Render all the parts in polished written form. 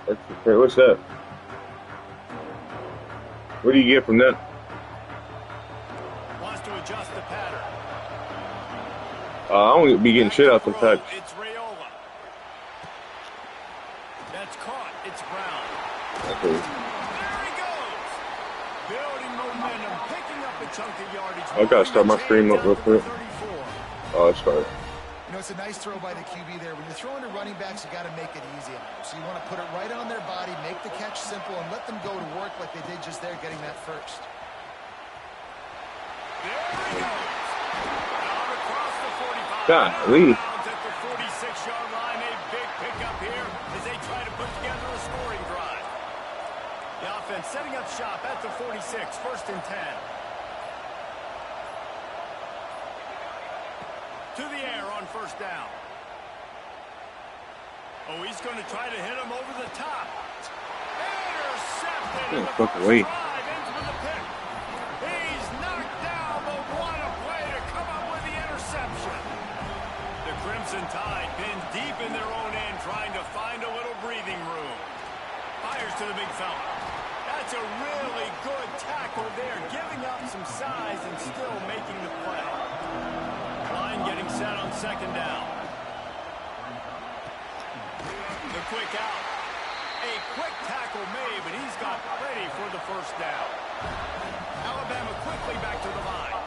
What's that? What do you get from that? Wants to adjust the pattern. I don't be getting shit out the touch. It's Rayola. That's caught. It's Brown. Okay. There he goes. Building momentum, picking up a chunk of yardage. I gotta start my stream up real quick. Oh, it's started. You know, it's a nice throw by the QB there. When you're throwing to running backs, you got to make it easy on them. So you want to put it right on their body, make the catch simple, and let them go to work like they did just there, getting that first. There he goes. Out across the 45. Golly. At the 46-yard line, a big pickup here as they try to put together a scoring drive. The offense setting up shop at the 46, 1st and 10. To the air on 1st down. Oh, he's going to try to hit him over the top. Intercepted. Fuck away. Ends with a pick. He's knocked down, but what a play to come up with the interception. The Crimson Tide pinned deep in their own end, trying to find a little breathing room. Fires to the big fella. That's a really good tackle there, giving up some size and still making the play. Line getting set on 2nd down. The quick out. A quick tackle made, but he's got ready for the 1st down. Alabama quickly back to the line.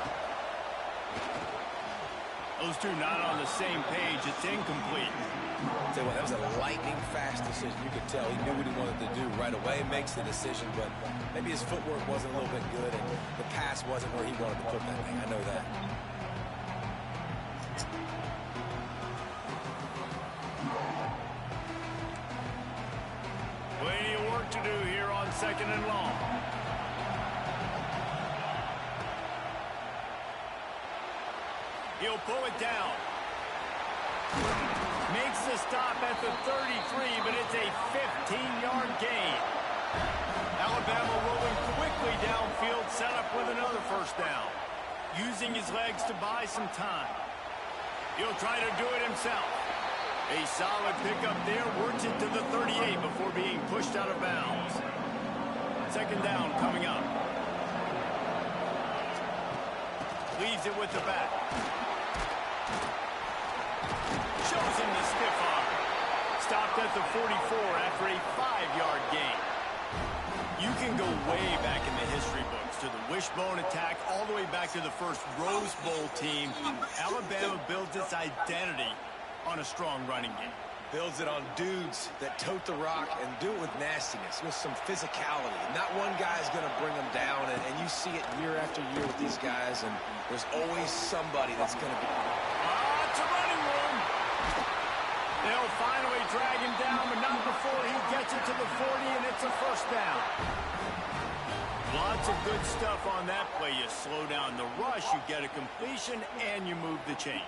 Those two not on the same page. It's incomplete. Tell you what, that was a lightning-fast decision. You could tell he knew what he wanted to do right away. Makes the decision, but maybe his footwork wasn't a little bit good, and the pass wasn't where he wanted to put that thing. I know that. Plenty of work to do here on 2nd and long. He'll pull it down. Makes the stop at the 33, but it's a 15-yard gain. Alabama rolling quickly downfield, set up with another 1st down. Using his legs to buy some time. He'll try to do it himself. A solid pickup there, works it to the 38 before being pushed out of bounds. 2nd down coming up. Leaves it with the back. Shows him the stiff arm. Stopped at the 44 after a 5-yard gain. You can go way back in the history books to the wishbone attack, all the way back to the first Rose Bowl team. Alabama builds its identity on a strong running game. Builds it on dudes that tote the rock and do it with nastiness, with some physicality. Not one guy's going to bring them down, and you see it year after year with these guys, and there's always somebody that's going to be... It's a running room. They'll finally drag him down, but not before he gets it to the 40, and it's a 1st down. Lots of good stuff on that play. You slow down the rush, you get a completion, and you move the chains.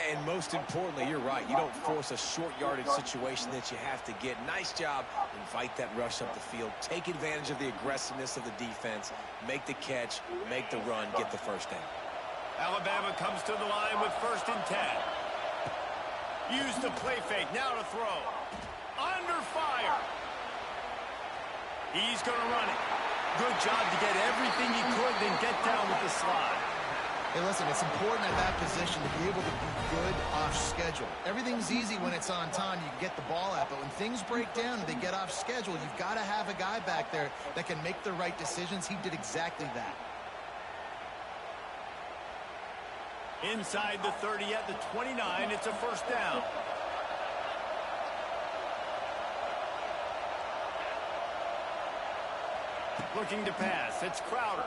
And most importantly, you're right. You don't force a short yardage situation that you have to get. Nice job. Invite that rush up the field. Take advantage of the aggressiveness of the defense. Make the catch. Make the run. Get the 1st down. Alabama comes to the line with 1st and 10. Use the play fake. Now to throw. Under fire. He's going to run it. Good job to get everything he could, then get down with the slide. Hey, listen, it's important at that position to be able to be good off schedule. Everything's easy when it's on time. You can get the ball out, but when things break down and they get off schedule, you've got to have a guy back there that can make the right decisions. He did exactly that. Inside the 30 at the 29, it's a 1st down. Looking to pass. It's Crowder.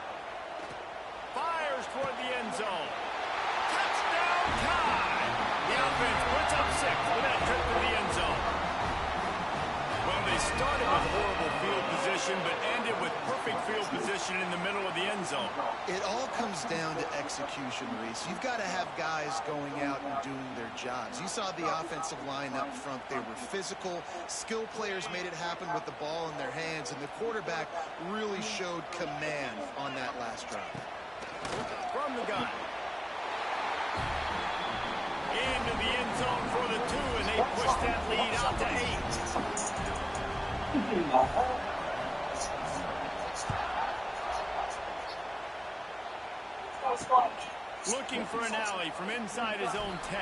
Fires toward the end zone. Touchdown time. The offense puts up 6 with that trip to the end zone. Well, they started with horrible field position, but ended with perfect field position in the middle of the end zone. It all comes down to execution, Reese. You've got to have guys going out and doing their jobs. You saw the offensive line up front. They were physical. Skill players made it happen with the ball in their hands, and the quarterback really showed command on that last drive. From the gun. Into the end zone for the 2, and they push that lead out to 8. Looking for an alley from inside his own 10.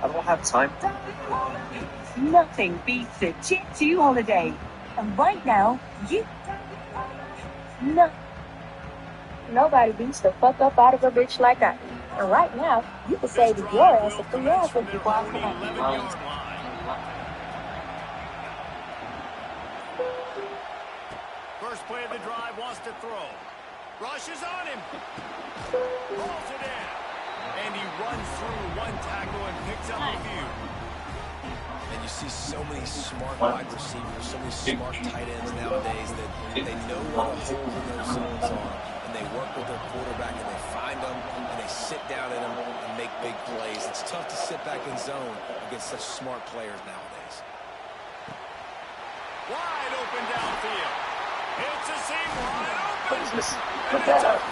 I don't have time. Nothing beats a Jet 2 holiday. And right now, nobody beats the fuck up out of a bitch like I do. And right now, you can save your ass a free ass if you want to. First play of the drive, wants to throw. Rushes on him. Rolls it in. And he runs through one tackle and picks up a few. And you see so many smart wide receivers, so many smart tight ends nowadays that they know what a hole in those zones are, and they work with their quarterback, and they find them, and they sit down in them and make big plays. It's tough to sit back in zone against such smart players nowadays. Wide open downfield. Hits a seam wide open. Put that up.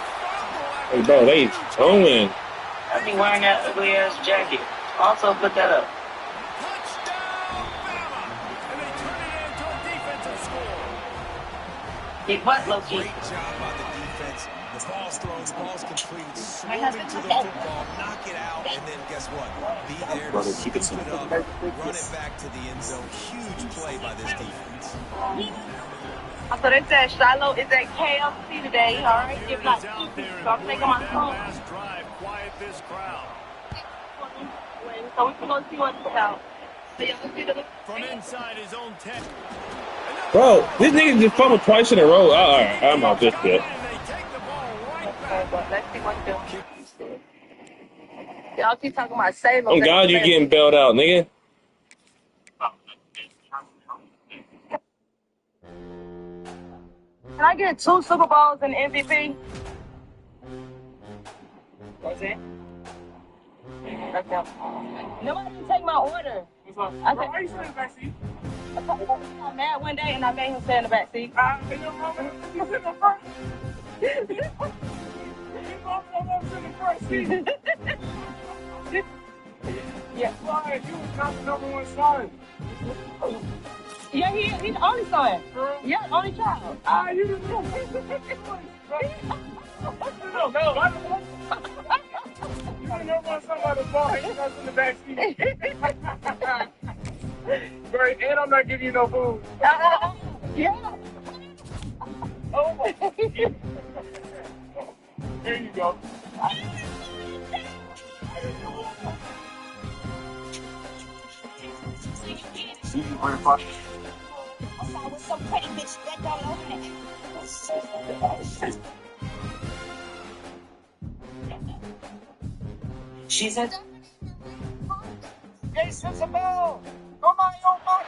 Hey, bro, they throwing. I'd be wearing that ugly ass jacket. Also, put that up. Touchdown, Bama. And they turn it into a defensive score. Get what, Loki? Great job by the defense. The ball's thrown, the ball's completed. Swing into the football, knock it out, and then guess what? Be there to scoop it up, run it back to the end zone. Huge play by this defense. So they said Shiloh is at KFC today, all right? If not, so I'm taking my phone. Last drive, quiet this crowd. So we can go see what's about. From inside his own 10. Bro, this nigga just fumbled twice in a row. All right, I'm out this shit. They take the ball right Okay, back. but let's see what's doing. Y'all keep talking about Salem. Oh God, you getting bailed out, nigga. Can I get 2 Super Bowls and MVP? That's it. Okay. Nobody can take my order. I said, why are you sitting in the back seat? I got mad one day and I made him stay in the back seat. You sit in the front. You sit in the front seat. Yeah. Why? You was not the number 1 son. Yeah, he's the only son. Yeah, only child. You didn't know. No, I don't know. You don't know about somebody's ball hanging us in the back seat. Right, and I'm not giving you no food. Yeah. Oh my. There you go. Some pretty bitch that don't know she said, Hey, Isabel, come on, your mark.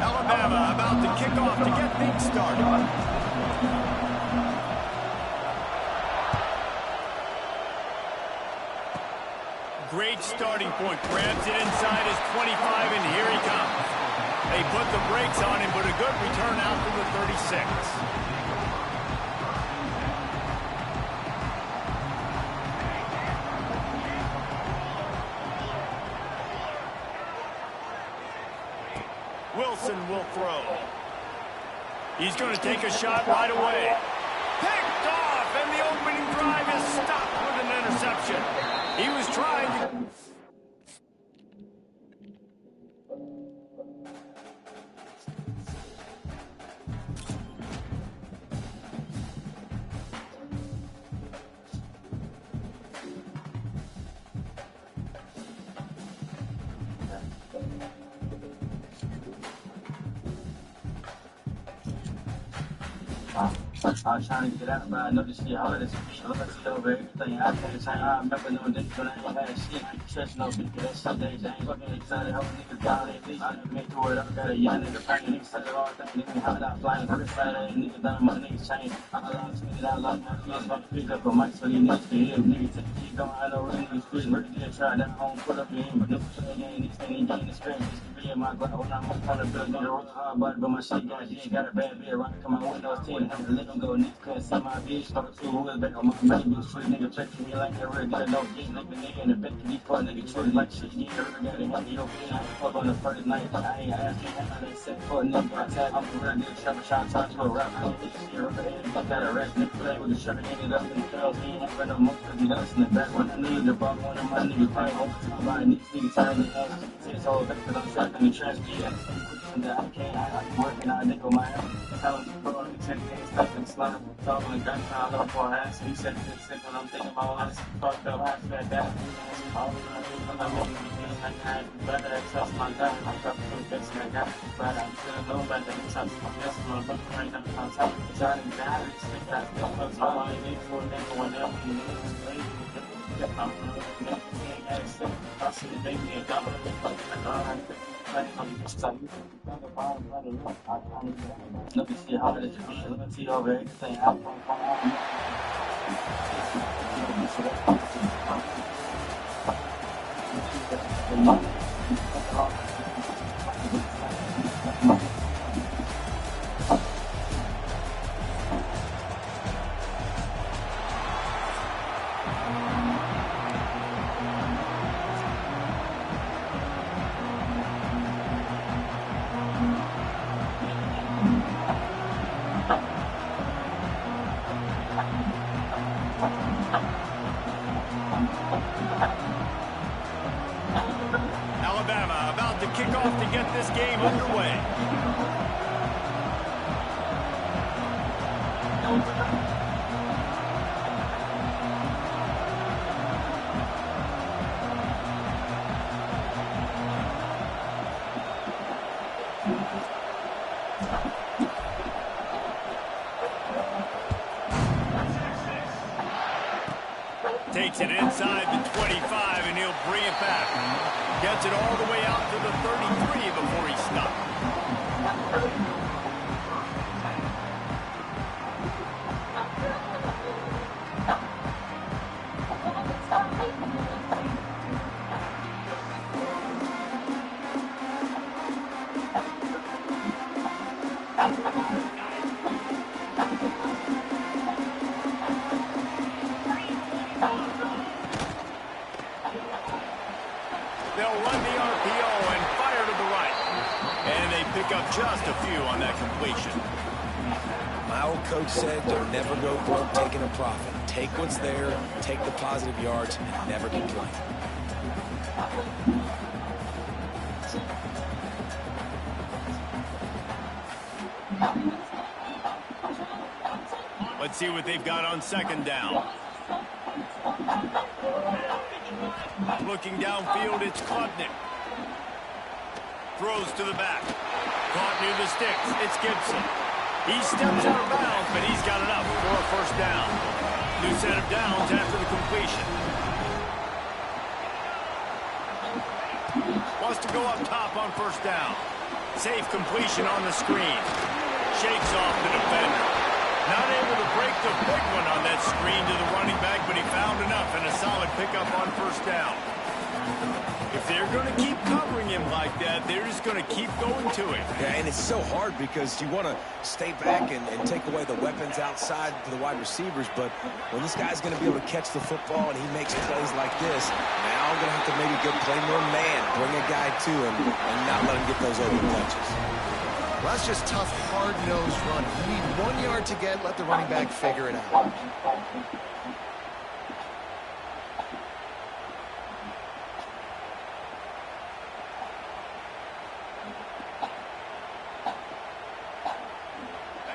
Alabama about to kick off to get things started. Great starting point. Grabs it inside his 25, and here he comes. They put the brakes on him, but a good return out to the 36. Wilson will throw. He's going to take a shot right away. Picked off, and the opening drive is stopped with an interception. He was trying to... I was trying to get out, but I know this shit hard as shit. Loyalty over everything. I can't change. I remember no niggas when I ain't had shit. I ain't trust no bitch, that shit they ain't fucking excited. Whole niggas down they leave. I done been through it. I got a young nigga praying. Niggas said it all thing. Niggas hot out flying. First Friday, niggas done my niggas change. I lost me, I lost my feelings. About to pick up a mic so these niggas can hear. Niggas take the keep going. I know real niggas free. Really did try that home, put up your hand, but no play game. These things ain't getting experience. This could be in my blood when I'm on the bill. Nigga roll hard, but my shit got hit. Got a bad beer right. Come on, windows 10. Have to let them go. Niggas couldn't see my bitch. Start to who was back on my main bitch. Free nigga check me like that. Real good. No get like the nigga in the back. These poor niggas treated like shit. Yeah, I got it. Got me over here. I ain't fuck on the first night. I ain't asking how they set for a nigga. I tag. I'm a real nigga. Trapper trying to talk to a rap. I ain't shit. Rubber head. Fuck out a rap. Nigga play with the shirt. Ended up in the girls. He ain't having no more. Cause he lost in the back. When I need the ball, one of my niggas playing overtime. By these niggas turning up. Six holes back cause I'm trapped in the trash. Yeah. I can't. I be working out. Nigga my ass. Tell him to go on the 10 days. Stuck and slime. Talking the gun trial up for ass. He said it's sick when I'm thinking about us. Fucked up. I said that. All the time I'm moving again. I can't better trust my gun. I'm fucking some bitch and I got it. But I'm still know better than trust my best. My butt right up on top. Trying to die. Stick that still close. All I need for a nigga whenever you need to play. I'm really sick. I see the baby and double it. Look at shit hard as you be. Loyalty over everything. Alabama about to kick off to get this game underway. Takes it inside the 25, and he'll bring it back. Gets it all the way out to the 33 before he stops. They'll run the RPO and fire to the right. And they pick up just a few on that completion. My old coach said don't never go broke taking a profit. Take what's there, take the positive yards, and never complain. Let's see what they've got on second down. Looking downfield, it's Klubnik. Throws to the back. Caught near the sticks. It's Gibson. He steps out of bounds, but he's got enough for a first down. New set of downs after the completion. Wants to go up top on first down. Safe completion on the screen. Shakes off the defender. Not able to break the big one on that screen to the running back, but he found enough and a solid pickup on first down. If they're going to keep covering him like that, they're just going to keep going to it. Yeah, and it's so hard because you want to stay back and take away the weapons outside to the wide receivers, but when this guy's going to be able to catch the football and he makes plays like this, now I'm going to have to maybe go play more man, bring a guy to him, and not let him get those open touches. Well, that's just tough, hard-nosed running. You need 1 yard to get, let the running back figure it out.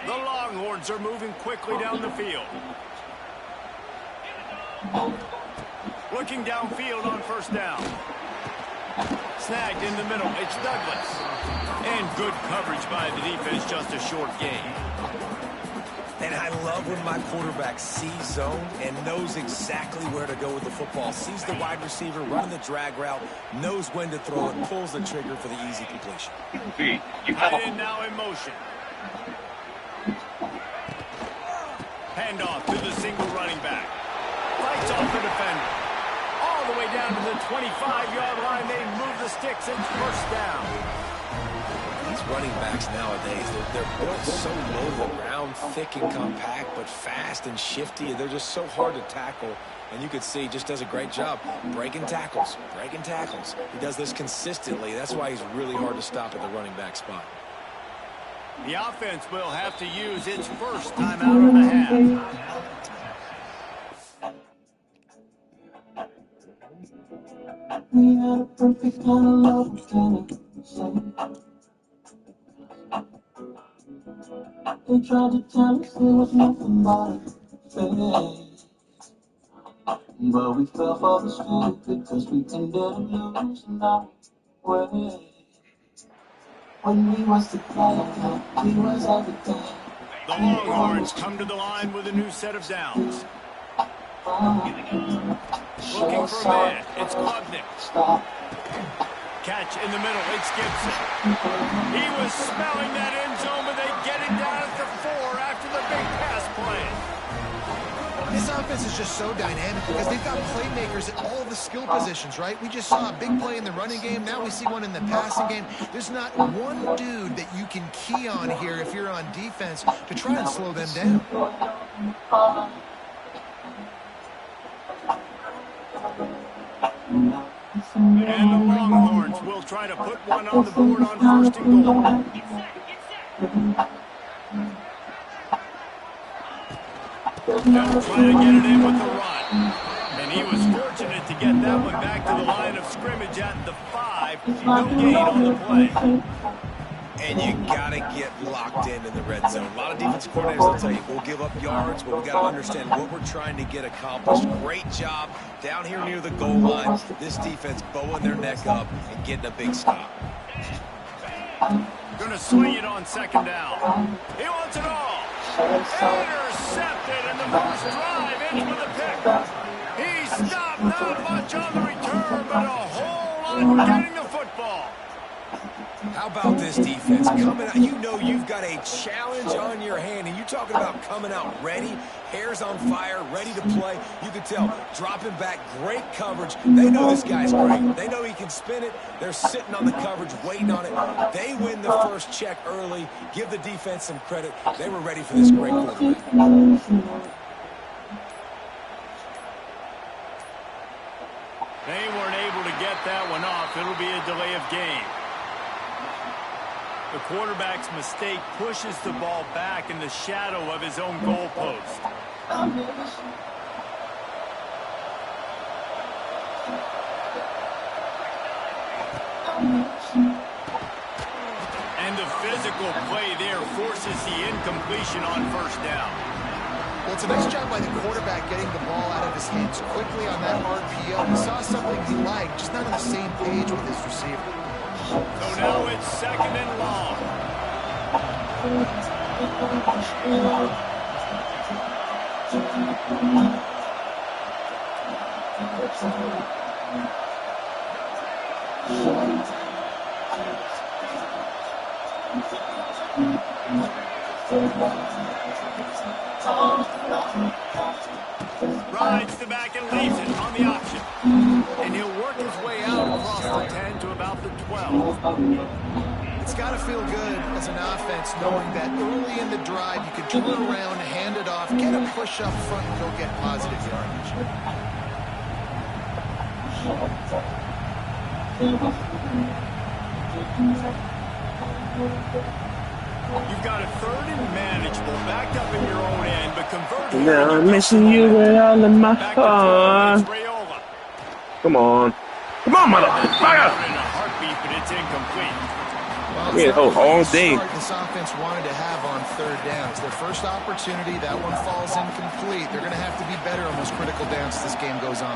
The Longhorns are moving quickly down the field. Looking downfield on first down. Snagged in the middle. It's Douglas. And good coverage by the defense, just a short gain. And I love when my quarterback sees zone and knows exactly where to go with the football. Sees the wide receiver running the drag route, knows when to throw it, pulls the trigger for the easy completion. Tight end now in motion. Handoff to the single running back. Fights off the defender. All the way down to the 25-yard line. They move the sticks. It's first down. These running backs nowadays, they're built so low to the ground, thick and compact, but fast and shifty. They're just so hard to tackle. And you can see he just does a great job breaking tackles, breaking tackles. He does this consistently. That's why he's really hard to stop at the running back spot. The offense will have to use its first timeout of the half. We had a perfect kind of love together. They tried to tell us there was nothing but a phase, but we fell for the stupid because we ended up losing our way. When we was together, we was everything. The Longhorns come to the line with a new set of downs. Looking for a man. It's Klubnik. Catch in the middle. It's Gibson. He was smelling that end zone, but they get him down at the 4 after the big pass play. This offense is just so dynamic because they've got playmakers at all the skill positions, right? We just saw a big play in the running game. Now we see one in the passing game. There's not one dude that you can key on here if you're on defense to try and slow them down. And the Longhorns will try to put one on the board on first and goal. They'll try to get it in with the run. And he was fortunate to get that one back to the line of scrimmage at the 5. No gain on the play. And you got to get locked in the red zone. A lot of defensive coordinators will tell you, we'll give up yards, but we got to understand what we're trying to get accomplished. Great job down here near the goal line. This defense bowing their neck up and getting a big stop. Going to swing it on second down. He wants it all. Intercepted in the first drive. Ends with a pick. He stopped. Not much on the return, but a whole lot getting the football. How about this defense coming out? You know you've got a challenge on your hand, and you're talking about coming out ready, hairs on fire, ready to play. You can tell, dropping back, great coverage. They know this guy's great. They know he can spin it. They're sitting on the coverage, waiting on it. They win the first check early. Give the defense some credit. They were ready for this great quarterback. They weren't able to get that one off. It'll be a delay of game. The quarterback's mistake pushes the ball back in the shadow of his own goalpost. And the physical play there forces the incompletion on first down. Well, it's a nice job by the quarterback getting the ball out of his hands quickly on that RPO. He saw something he liked, just not on the same page with his receiver. So now it's second and long. Rides the back and leaves it on the option. And he'll work his way out across the 10 to about the 12. It's got to feel good as an offense knowing that early in the drive you can turn around, hand it off, get a push up front, and go get positive yardage. You've got a third and manageable, backed up in your own end, but converting. Now I'm missing you with all of my heart. Come on. Come on, motherfucker! In a heartbeat, but it's incomplete. Well, Yeah, all day. This offense wanted to have on third down. It's their first opportunity. That one falls incomplete. They're going to have to be better on those critical downs as this game goes on.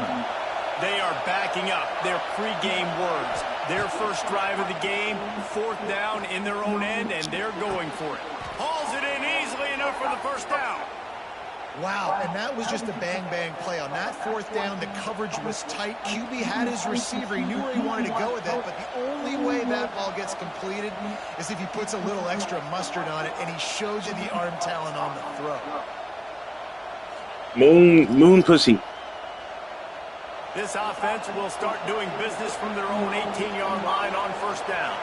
They are backing up their pregame words. Their first drive of the game, fourth down in their own end, and they're going for it. Hauls it in easily, and a for the first down. Wow, and that was just a bang-bang play. On that fourth down, the coverage was tight. QB had his receiver. He knew where he wanted to go with it, but the only way that ball gets completed is if he puts a little extra mustard on it, and he shows you the arm talent on the throw. Moon pussy. This offense will start doing business from their own 18-yard line on first down.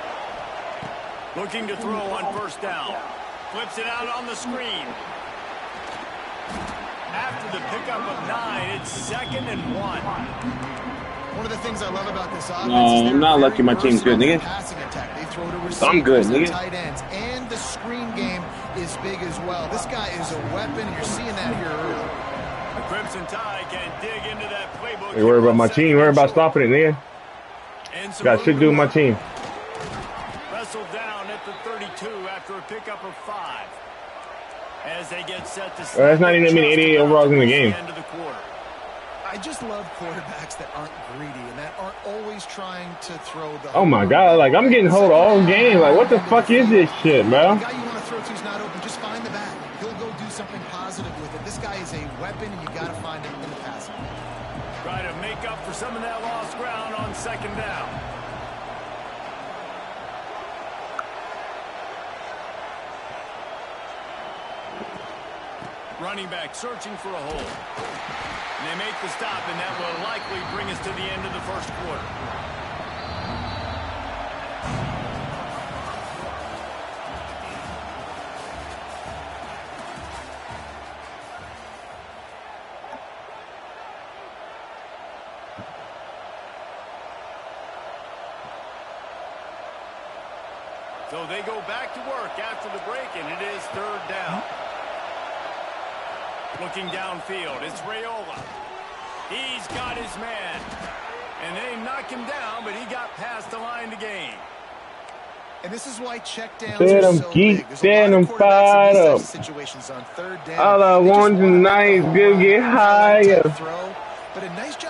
Looking to throw on first down. Flips it out on the screen. After the pickup of 9, it's 2nd and 1. One of the things I love about this offense No, is I'm not lucky my team's good, nigga. passing attack. They throw to receivers, I'm good, nigga. tight ends, and the screen game is big as well. This guy is a weapon, and you're seeing that here early. The Crimson Tide can dig into that playbook. Hey, worry about my team. Worry about stopping it, nigga. Got shit to do with my team. Wrestled down at the 32 after a pickup of 5. As they get set to That's not even 88 overalls in the game. End of the quarter. I just love quarterbacks that aren't greedy and that aren't always trying to throw the... Oh my god, like I'm getting hold all game. Like what the fuck is this shit, bro? The guy you want to throw to's not open. Just find the back. He'll go do something positive with it. This guy is a weapon, and you got to find him in the passing. Try to make up for some of that lost ground on second down. Running back searching for a hole. And they make the stop, and that will likely bring us to the end of the first quarter. So they go back to work after the break, and it is 3rd down. Looking downfield, it's Raiola. He's got his man. And they knock him down, but he got past the line to gain. And this is why checkdowns are so big. Get them fired up. Situations on 3rd down. All I want tonight is good, get higher.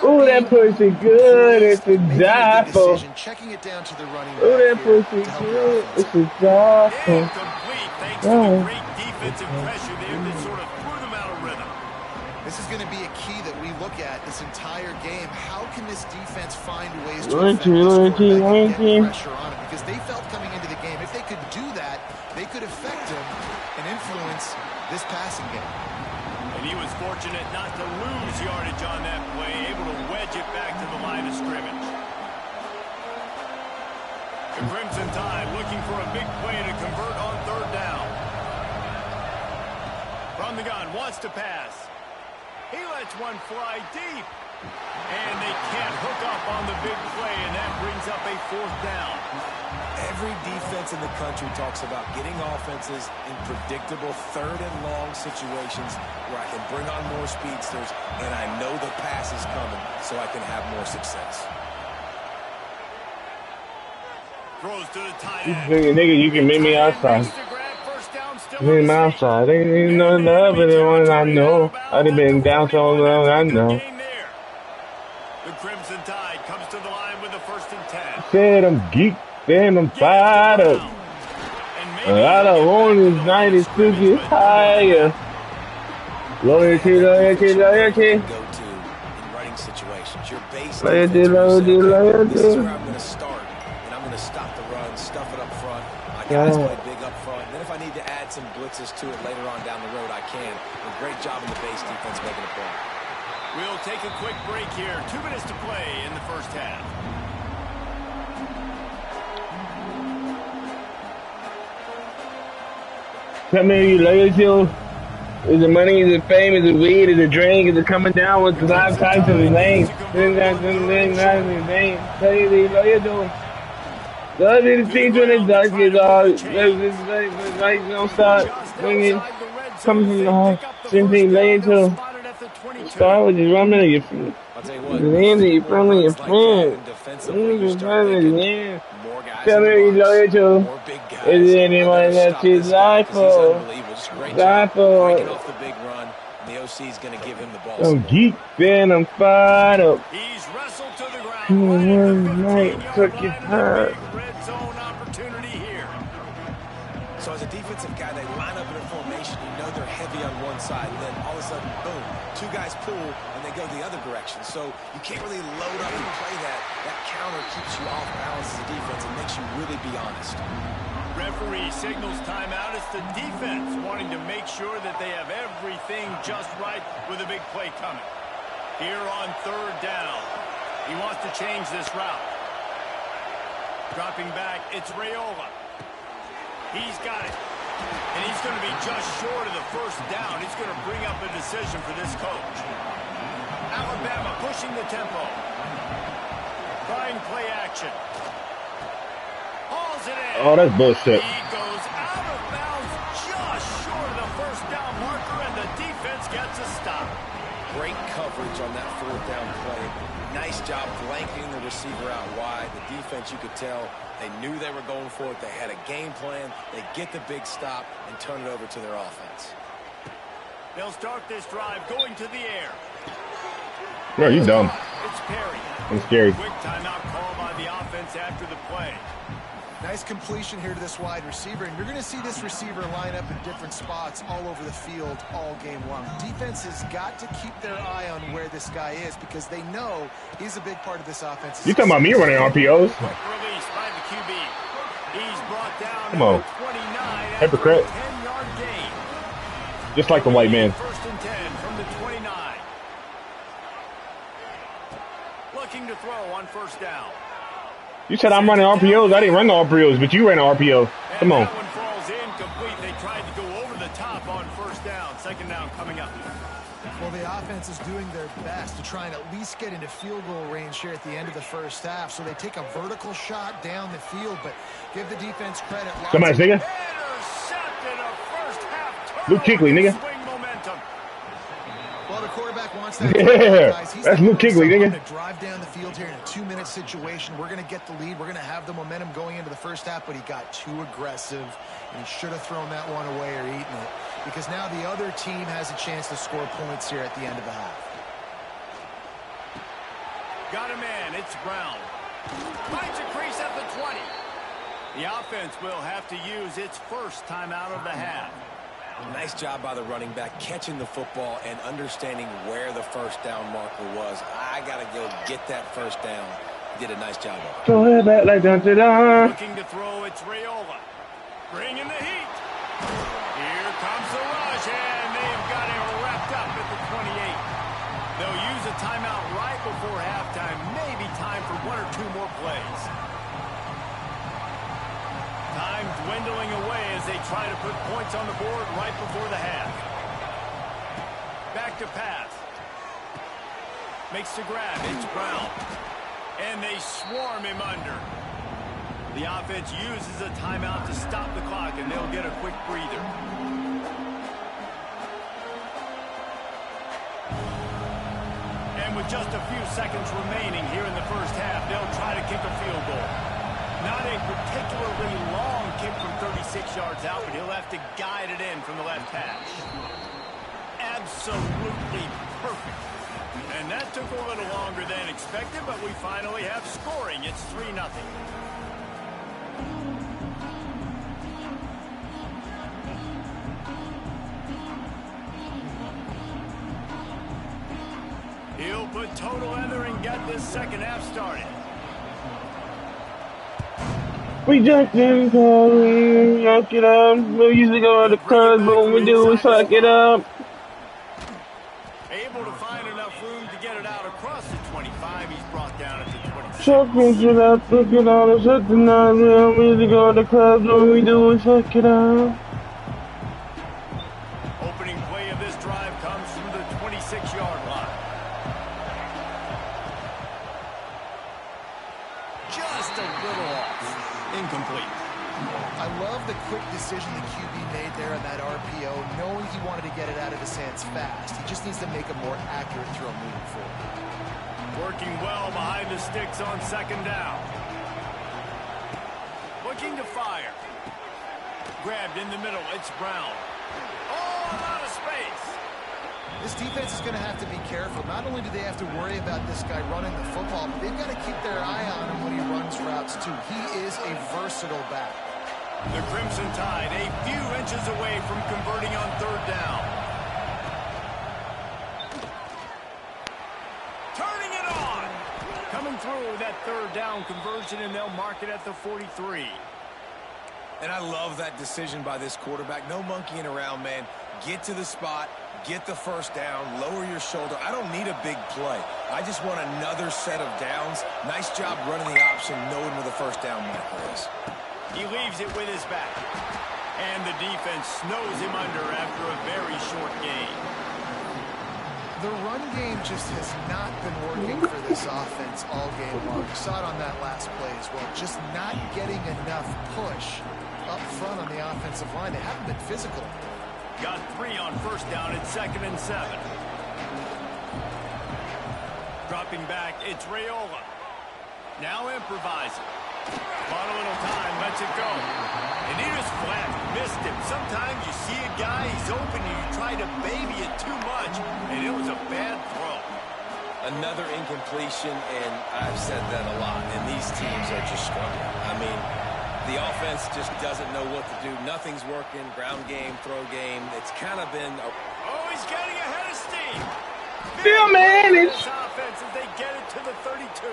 Ooh, that pussy good. It's a die for. Checking it down to the running back. Ooh, that pussy good. It's a die for. Incomplete thanks to the great defensive pressure there that sort of threw them out of rhythm. This is going to be a key that we look at this entire game. How can this defense find ways to affect this quarterback and get pressure on him? Because they felt coming into the game, if they could do that, they could affect him and influence this passing game. And he was fortunate not to lose yardage on that play, able to wedge it back to the line of scrimmage. The Crimson Tide looking for a big play to convert on 3rd down. From the gun, wants to pass. He lets one fly deep. And they can't hook up on the big play, and that brings up a 4th down. Every defense in the country talks about getting offenses in predictable 3rd and long situations where I can bring on more speedsters, and I know the pass is coming, so I can have more success. Throws to the tight end. Nigga, you can meet me outside. Me outside. They ain't no love but the ones I know. I'd have been down so long, I know. The Crimson Tide comes to the line with a 1st and 10. Said I'm geek, then I'm fired up. All I want is night is to get higher. Loyalty, loyalty, loyalty. Go to in running situations. Your base Loyalty, loyalty, loyalty. This is where I'm going to start, and I'm going to stop the run, stuff it up front. My guys play big up front. And then if I need to add some blitzes to it later on down the road, I can. A great job in the base defense making a play. We'll take a quick break here. 2 minutes to play in the first half. Tell me, you loyal? Is it money? Is it fame? Is it weed? Is it drink? Is it coming down with the 5 types of his name? Tell you the loyal. Love is the teacher in the dark is all. This light don't stop. Bringing, coming from the heart. Simply lay to. Start with your running of your feet. The hands of your family, your friends. Tell me you loyal to. Is there anyone that you die for? Die for. Off the big run, and the OC is going to give him the ball. I'm geek, then I'm fired up. He's wrestled to the ground. Night took your heart. Red zone opportunity here. So as a defensive guy, they line up in a formation. You know they're heavy on one side. And then all of a sudden, boom, two guys pull, and they go the other direction. So you can't really load up and play that. That counter keeps you off balance as a defense and makes you really be honest. Referee signals timeout. It's the defense wanting to make sure that they have everything just right with a big play coming. Here on third down, he wants to change this route. Dropping back, it's Raiola. He's got it. And he's going to be just short of the first down. He's going to bring up a decision for this coach. Alabama pushing the tempo. Trying play action. Hauls it in. Oh, that's bullshit. He goes out of bounds just short of the first down marker, and the defense gets a stop. Great coverage on that fourth down play. Nice job blanketing the receiver out wide. The defense, you could tell, they knew they were going for it. They had a game plan. They get the big stop and turn it over to their offense. They'll start this drive going to the air. Bro, you dumb. It's Perry. I'm scared. Quick timeout call by the offense after the play. Nice completion here to this wide receiver, and you're going to see this receiver line up in different spots all over the field all game long. Defense has got to keep their eye on where this guy is because they know he's a big part of this offense. You talking about me running RPOs? Quick release by the QB. He's brought down Come on. 29 Hypocrite. 10-yard gain. Just like the white man. First and 10 from the 29. Looking to throw on first down. You said I'm running RPOs. I didn't run the RPOs, but you ran the RPO. Come on. That one falls incomplete. They tried to go over the top on first down. Second down coming up. Well, the offense is doing their best to try and at least get into field goal range here at the end of the first half. So they take a vertical shot down the field, but give the defense credit. Somebody's nigga. Intercepted a first half turnover. Luke Kuechly, nigga. Swing momentum. Well, the quarterback wants that. Yeah, that's Luke Kuechly, nigga. To drive down the field here in a 2-minute situation. We're going to get the lead. We're going to have the momentum going into the first half, but he got too aggressive, and he should have thrown that one away or eaten it, because now the other team has a chance to score points here at the end of the half. Got a man. It's Brown. Finds a crease at the 20. The offense will have to use its first timeout of the half. Nice job by the running back, catching the football and understanding where the first down marker was. I got to go get that first down. Did a nice job of it. Throw it back like da-da-da. Looking to throw, it's Raiola. Bringing the heat. Here comes the rush, and they've got him wrapped up at the 28. They'll use a timeout right before halftime. Maybe time for one or two more plays. Time dwindling away as they try to put points on the board right before the half. Back to pass. Makes the grab. It's Brown. And they swarm him under. The offense uses a timeout to stop the clock, and they'll get a quick breather. And with just a few seconds remaining here in the first half, they'll try to kick a field goal. Not a particularly long kick from 36 yards out, but he'll have to guide it in from the left hash. Absolutely perfect. And that took a little longer than expected, but we finally have scoring. It's 3-0. He'll put total leather and get this second half started. We just didn't call, we knock it up. We usually go to the club, but when we do, we fuck it up. Able to find enough room to get it out across the 25. He's brought down at the 26. Choking it up, look at all the shit tonight. We don't usually go to the club, but when we do, we fuck it up. Opening play of this drive comes from the 26-yard line. Just a little off. Incomplete. I love the quick decision the QB made there on that RPO, knowing he wanted to get it out of his hands fast. He just needs to make a more accurate throw moving forward. Working well behind the sticks on second down. Looking to fire. Grabbed in the middle. It's Brown. Oh, I'm out of space. This defense is going to have to be careful. Not only do they have to worry about this guy running the football, but they've got to keep their eye on him when he runs routes too. He is a versatile back. The Crimson Tide a few inches away from converting on third down. Turning it on. Coming through with that third down conversion, and they'll mark it at the 43. And I love that decision by this quarterback. No monkeying around, man. Get to the spot, get the first down, lower your shoulder. I don't need a big play. I just want another set of downs. Nice job running the option, knowing where the first down marker is. He leaves it with his back. And the defense snows him under after a very short gain. The run game just has not been working for this offense all game long. You saw it on that last play as well. Just not getting enough push up front on the offensive line. They haven't been physical. Got 3 on first down at 2nd and 7. Dropping back, it's Raiola. Now improvising. Bought a little time, lets it go. And he just flat missed him. Sometimes you see a guy, he's open, and you try to baby it too much, and it was a bad throw. Another incompletion, and I've said that a lot, and these teams are just struggling. I mean, the offense just doesn't know what to do. Nothing's working. Ground game, throw game. It's kind of been a... Oh, he's getting ahead of steam. Still managed. Offense as they get it to the 32.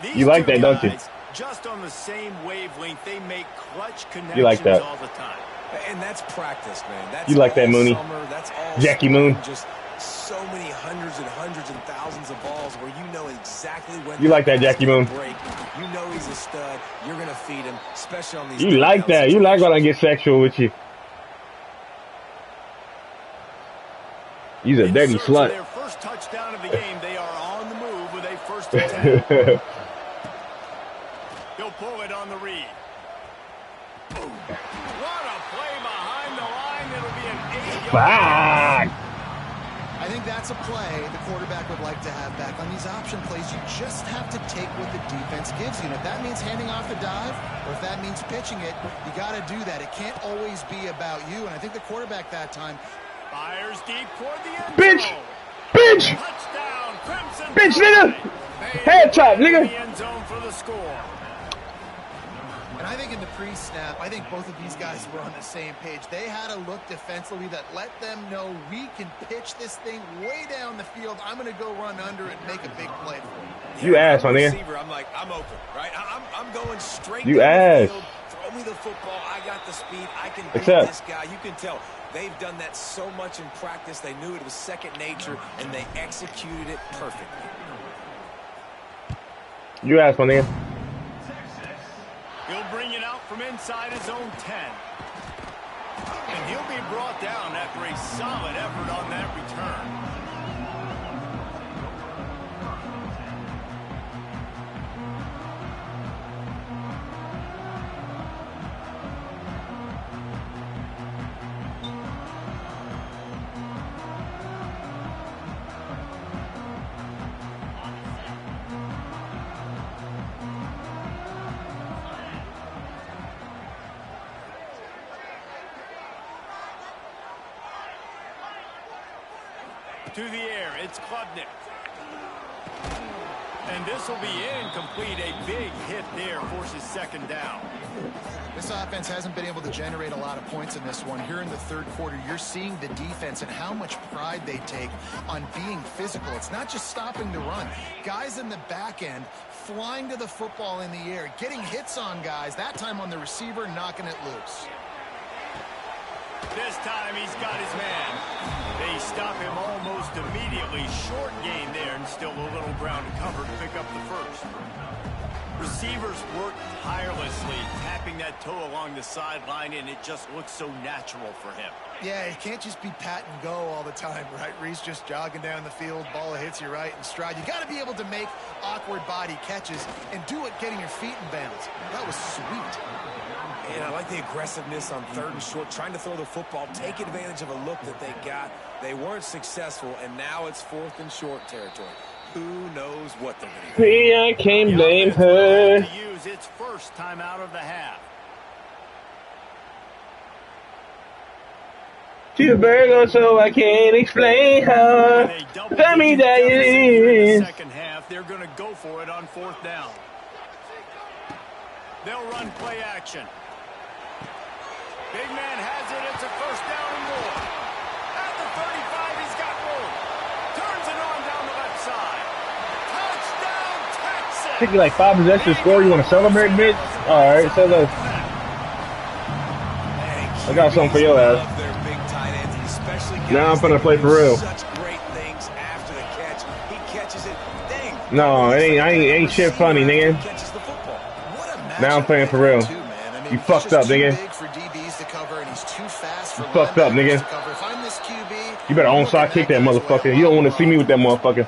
These You like that, don't you? Just on the same wavelength, they make clutch connections You like that. all the time. And that's practice, man. That's You like that, all Mooney? summer. That's all Jackie summer. Moon. Just so many hundreds and thousands of balls where you know exactly when You like that, Jackie Moon? break. You know he's a stud. You're going to feed him, especially on these... You like that. You like when I get sexual with you. He's a dirty slut. Their first touchdown of the game, they are on the move with a first and 10. He'll pull it on the read. What a play behind the line. It'll be an 8-yard. Fuck. I think that's a play the quarterback would like to have back. On these option plays, you just have to take what the defense gives you. And if that means handing off the dive, or if that means pitching it, you got to do that. It can't always be about you. And I think the quarterback that time Fires deep toward the end Bitch. zone. Bitch. Touchdown, Crimson Bitch, Tide. nigga. Head top, nigga. The end zone for the score. And I think in the pre-snap, I think both of these guys were on the same page. They had a look defensively that let them know we can pitch this thing way down the field. I'm going to go run under it and make a big play for You ass, my nigga. Receiver, I'm like, I'm open, right? I'm going straight You down ass. the field. Throw me the football. I got the speed. I can beat Accept. this guy. You can tell. They've done that so much in practice. They knew it was second nature, and they executed it perfectly. You ass, my nigga. He'll bring it out from inside his own 10. And he'll be brought down after a solid effort on that return. To the air, it's Klubnik. And this will be incomplete. A big hit there forces second down. This offense hasn't been able to generate a lot of points in this one. Here in the third quarter, you're seeing the defense and how much pride they take on being physical. It's not just stopping the run. Guys in the back end flying to the football in the air, getting hits on guys, that time on the receiver, knocking it loose. This time he's got his man. They stop him almost immediately. Short gain there and still a little ground to cover to pick up the first. Receivers work tirelessly, tapping that toe along the sideline, and it just looks so natural for him. Yeah, it can't just be pat and go all the time, right? Reese just jogging down the field, ball hits you right in stride. You got to be able to make awkward body catches and do it getting your feet in bounds. That was sweet. And I like the aggressiveness on third and short, trying to throw the football, take advantage of a look that they got. They weren't successful, and now it's fourth and short territory. Who knows what they're going to do? Me, I can't blame her. To use its first time out of the half. She's a Virgo, so I can't explain her. Tell me that it is. Second half, they're going to go for it on fourth down. They'll run play action. Big man has it. It's a first down and more. At the 35, he's got room. Turns it on down the left side. Touchdown, Texas. Took you like 5 possessions to score. You want to celebrate, bitch? All right, so look. I got something for your ass. Now I'm gonna play for real. Such great things after the catch. He catches it. Dang. No, it ain't shit funny, nigga. Now I'm playing for real. You fucked up, nigga. You fucked up, nigga. You better onside kick that motherfucker. You don't want to see me with that motherfucker.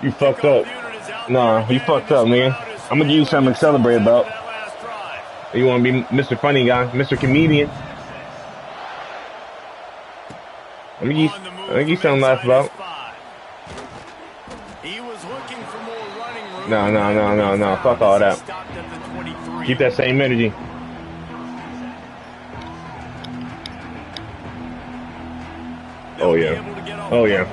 You fucked up. Nah, you fucked up, nigga. I'm gonna give you something to celebrate about. You want to be Mr. Funny Guy, Mr. Comedian. Let me give you something to laugh about. No. Fuck all that. Keep that same energy. Oh yeah. Oh yeah.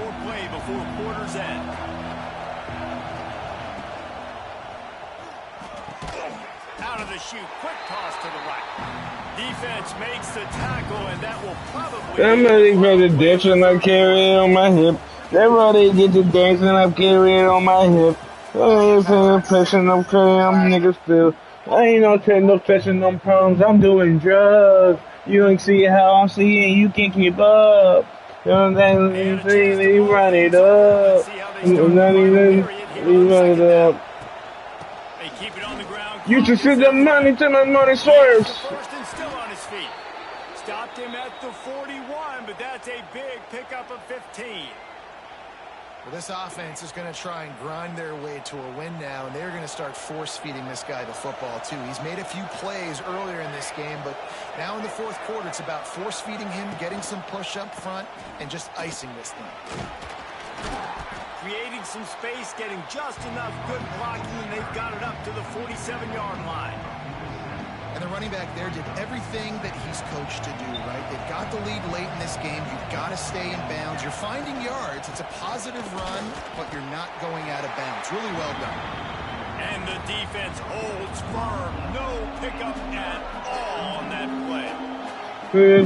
Out of the chute, quick toss to the right. Defense makes the tackle, and that will probably. I'm ready for the ditch and I carry it on my hip. They're ready to get the dance and I carry it on my hip. I ain't saying pressing them niggas still. I ain't no touching them problems. I'm doing drugs. You ain't see how I'm seeing. You can't keep up. You know what I'm saying? They run it up. You run it up. You should see the money till my money swerves. First and still on his feet. Stopped him at the 41, but that's a big pickup of 15. Well, this offense is going to try and grind their way to a win now, and they're going to start force-feeding this guy the football, too. He's made a few plays earlier in this game, but now in the fourth quarter, it's about force-feeding him, getting some push up front, and just icing this thing. Creating some space, getting just enough good blocking, and they've got it up to the 47-yard line. And the running back there did everything that he's coached to do, right? They've got the lead late in this game. You've got to stay in bounds. You're finding yards. It's a positive run, but you're not going out of bounds. Really well done. And the defense holds firm. No pickup at all on that play. They're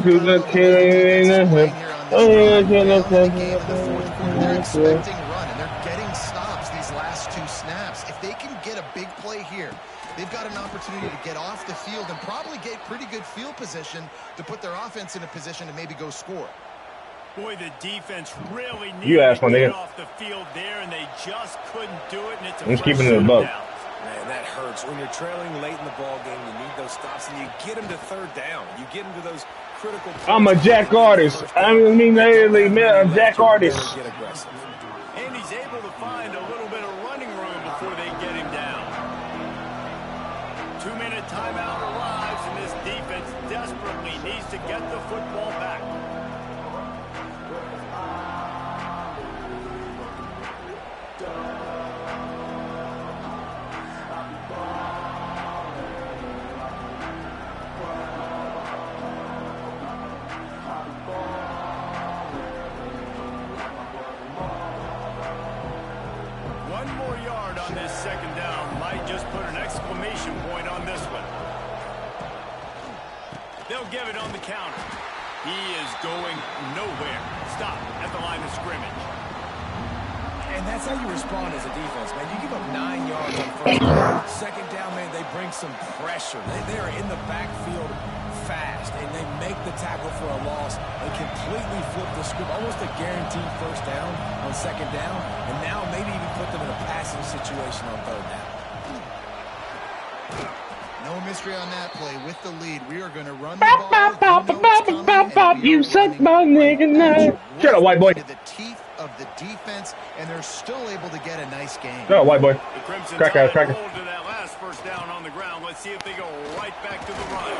expecting run, and they're getting stops these last two snaps. If they can get a big play here, they've got an opportunity to get off the field and probably get pretty good field position to put their offense in a position to maybe go score. Boy, the defense really needed to get off the field there, and they just couldn't do it. And it's a just keeping it above. Man, that hurts. When you're trailing late in the ball game, you need those stops, and you get them to third down. You get them to those critical points. I'm a jack artist. I mean, literally, man, a jack artist. Get aggressive. And he's able to find a little bit of running room before they get him down. 2-minute timeout arrives, and this defense desperately needs to get the football back. One more yard on this second down might just put an exclamation point on this one. They'll give it on the counter. He is going nowhere. Stop at the line of scrimmage. And that's how you respond as a defense, man. You give up 9 yards on first down. Second down, man, they bring some pressure. They are in the backfield fast, and they make the tackle for a loss. They completely flip the script, almost a guaranteed first down on second down, and now maybe even put them in a passing situation on third down. No mystery on that play. With the lead, we are going to run the ball. You suck my nigga now. Shut up, white boy. The teeth of the defense, and they're still able to get a nice game. Shut up, white boy. Crack out, crack out. To that last first down on the ground. Let's see if they go right back to the run.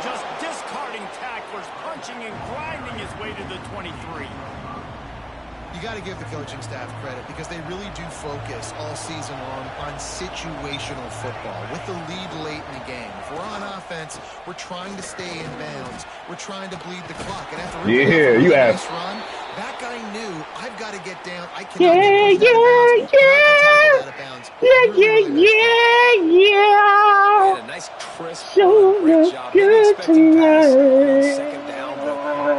Just discarding tacklers, punching and grinding his way to the 23. You got to give the coaching staff credit because they really do focus all season long on situational football with the lead late in the game. If we're on offense, we're trying to stay in bounds. We're trying to bleed the clock. And after a nice run, that guy knew I've got to get down. I cannot get out of bounds. Yeah. A nice crisp, great job. They unsuspecting pass on second down, but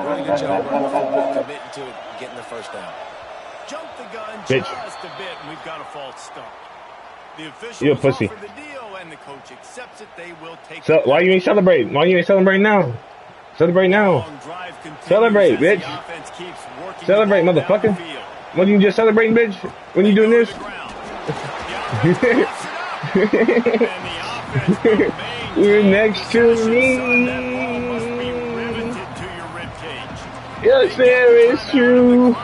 really good job running the football, committing to it, getting the first down. Jump the gun Bitch. just a bit, and we've got a false start. The official You a pussy. offer the deal, and the coach accepts it. They will take So why you ain't celebrating? Why you ain't celebrating now? Celebrate now. Celebrate, bitch. Celebrate, motherfucker. What you just celebrating, bitch? When you doing this? You're next to me. Yes, there is true.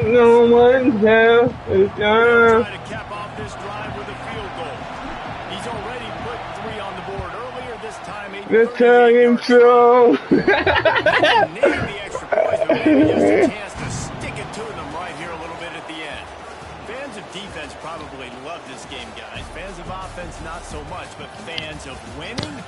No one's there. The tongue throw. The extra point, but maybe just a chance to stick it to them right here a little bit at the end. Fans of defense probably love this game, guys. Fans of offense, not so much, but fans of winning?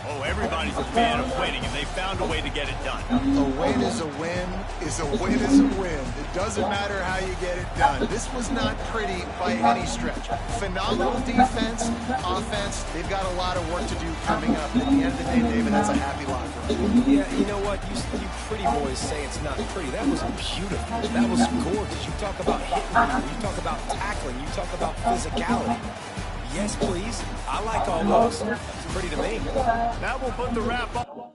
Oh, everybody's a fan of winning, and they found a way to get it done. A win is a win is a win is a win. It doesn't matter how you get it done. This was not pretty by any stretch. Phenomenal defense, offense. They've got a lot of work to do coming up. At the end of the day, David, that's a happy locker room. Yeah, you know what? You pretty boys say it's not pretty. That was beautiful. That was gorgeous. You talk about hitting people. You talk about tackling. You talk about physicality. Yes, please. I like all those. It's pretty to me. Now we'll put the wrap up.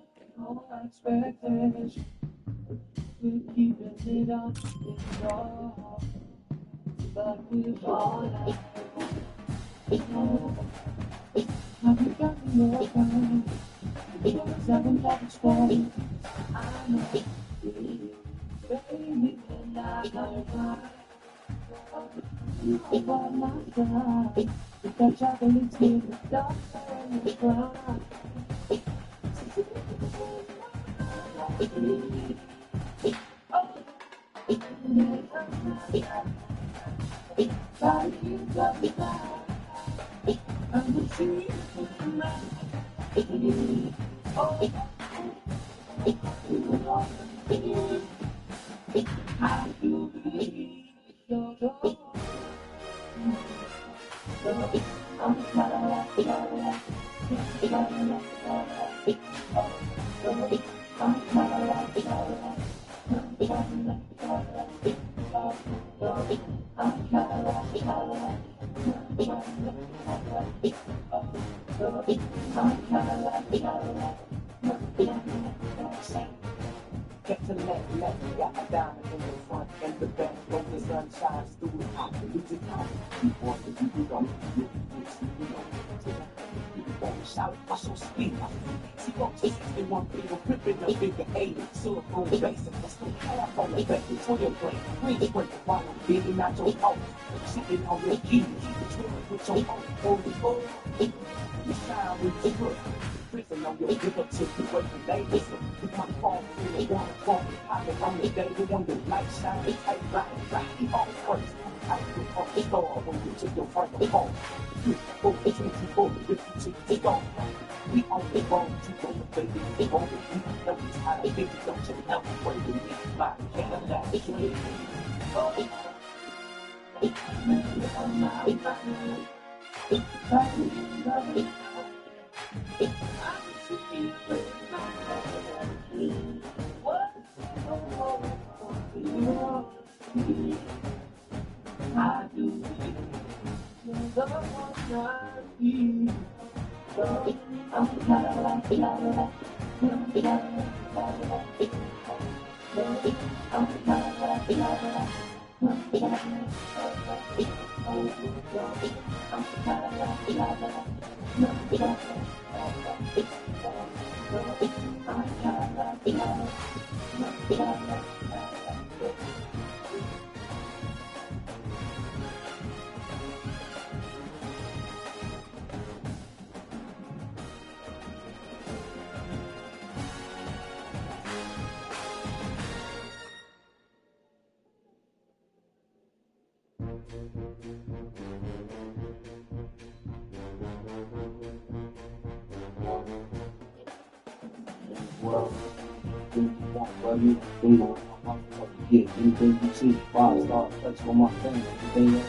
Anything you see, 5-star, flex on my thing, everything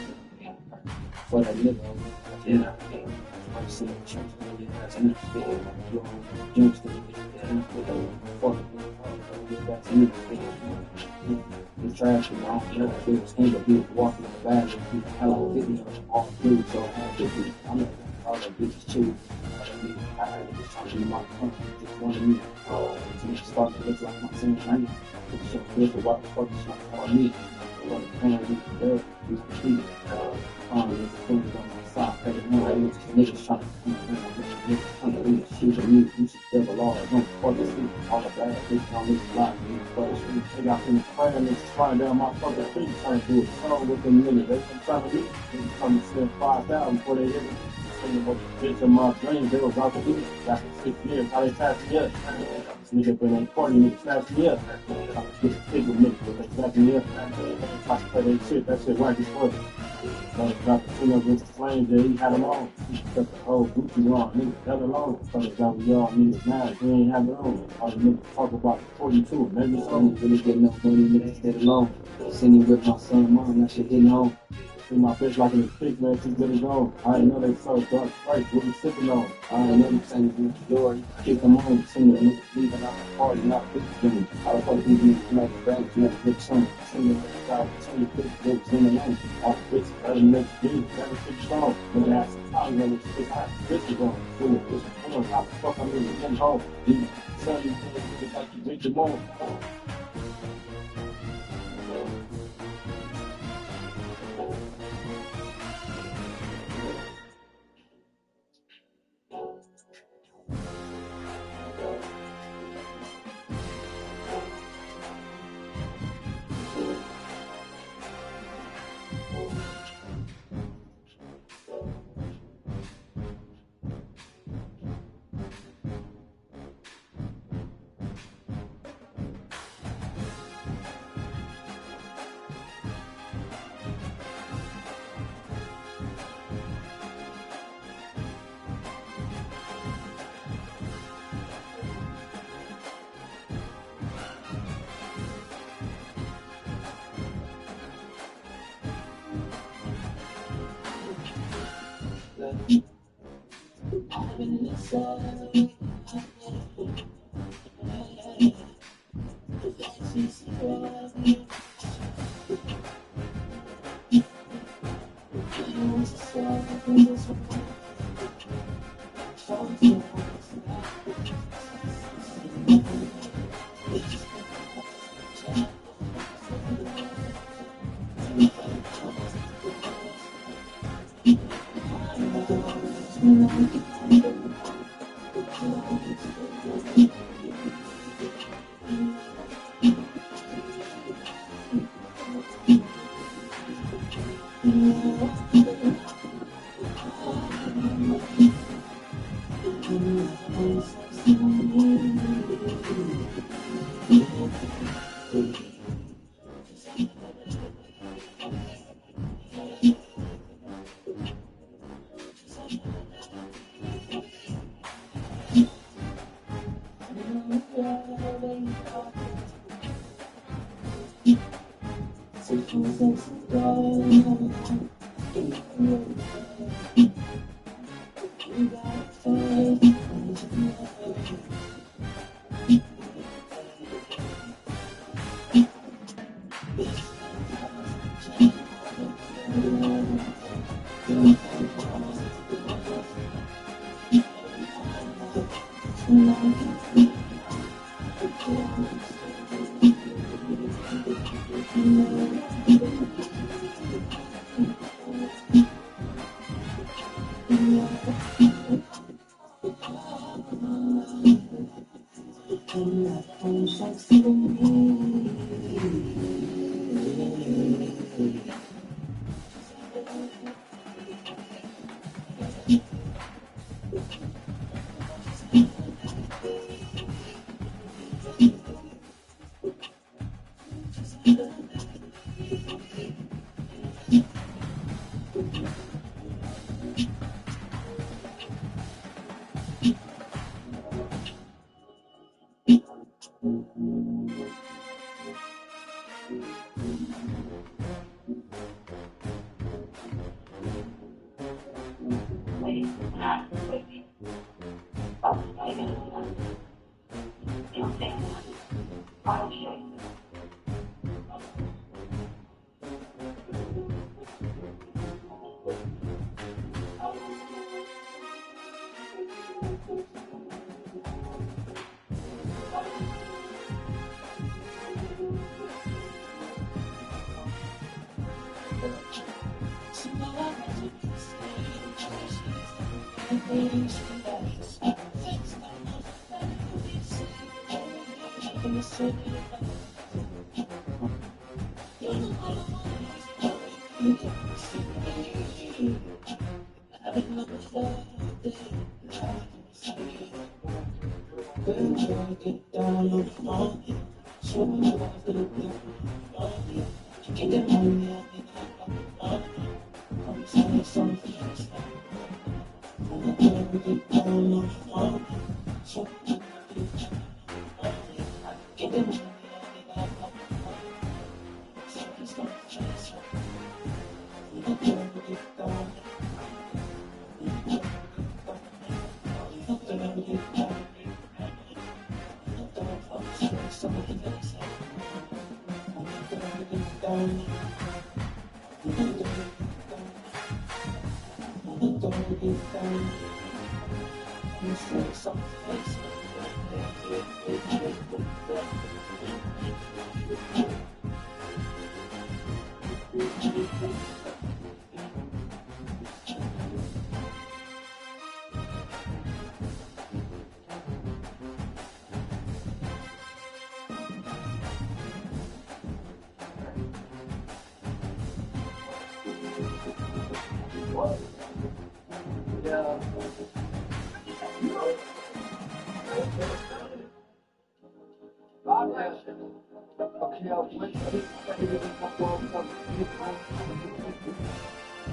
for that nigga. Yeah. that's anything. You understand? That's anything. It's trash, you know. I don't feel this thing, but people walking in the bathroom. I like 50 all through, so I have to be. I'm like, all the bitches too. I had to just try to be my friend. Just wanted me to start to look like my same friend. So good for what the fuck is trying to call me. But the plan we can do, we can treat it. There's things on my side. Niggas trying to come around. Niggas trying to leave the shoes on me. You should double all. Don't fuck this shit. All the bad bitches on this block. Fuck this shit. They got them praying. Niggas flying down my fucking feet. Trying to do a song with them niggas. They come trying to meet. Niggas come and spend 5,000 before they hit me. Bitch in my dreams, they was about to do it. After 6 years, how they passed me up. This nigga been ain't party, nigga passed me up. I was getting big with niggas, but they passed me up. I play that shit right before. So they got the two of them flames that he had them on. He got the whole Gucci on, nigga, held alone. So they got we all niggas mad, we ain't have it on. All the niggas talk about the 42, maybe something really get no money, niggas stay alone. Seen him with my son, mom, that shit hitting home. See my bitch like in the pig, man, she's good as gone. I didn't know they so dark, right, what we sipping on. I didn't know they saying through the door, kick them on, send the niggas leaving out the party, not 50 minutes. I was hoping these niggas make it back, you have a good son. Send the niggas out, send the bitches in the lane. All the bitches, other niggas do, never shit strong. When they ask the time, when it's just how the bitches on. When it's just on, how the fuck I'm really getting home. These son, these niggas like you bitch them on.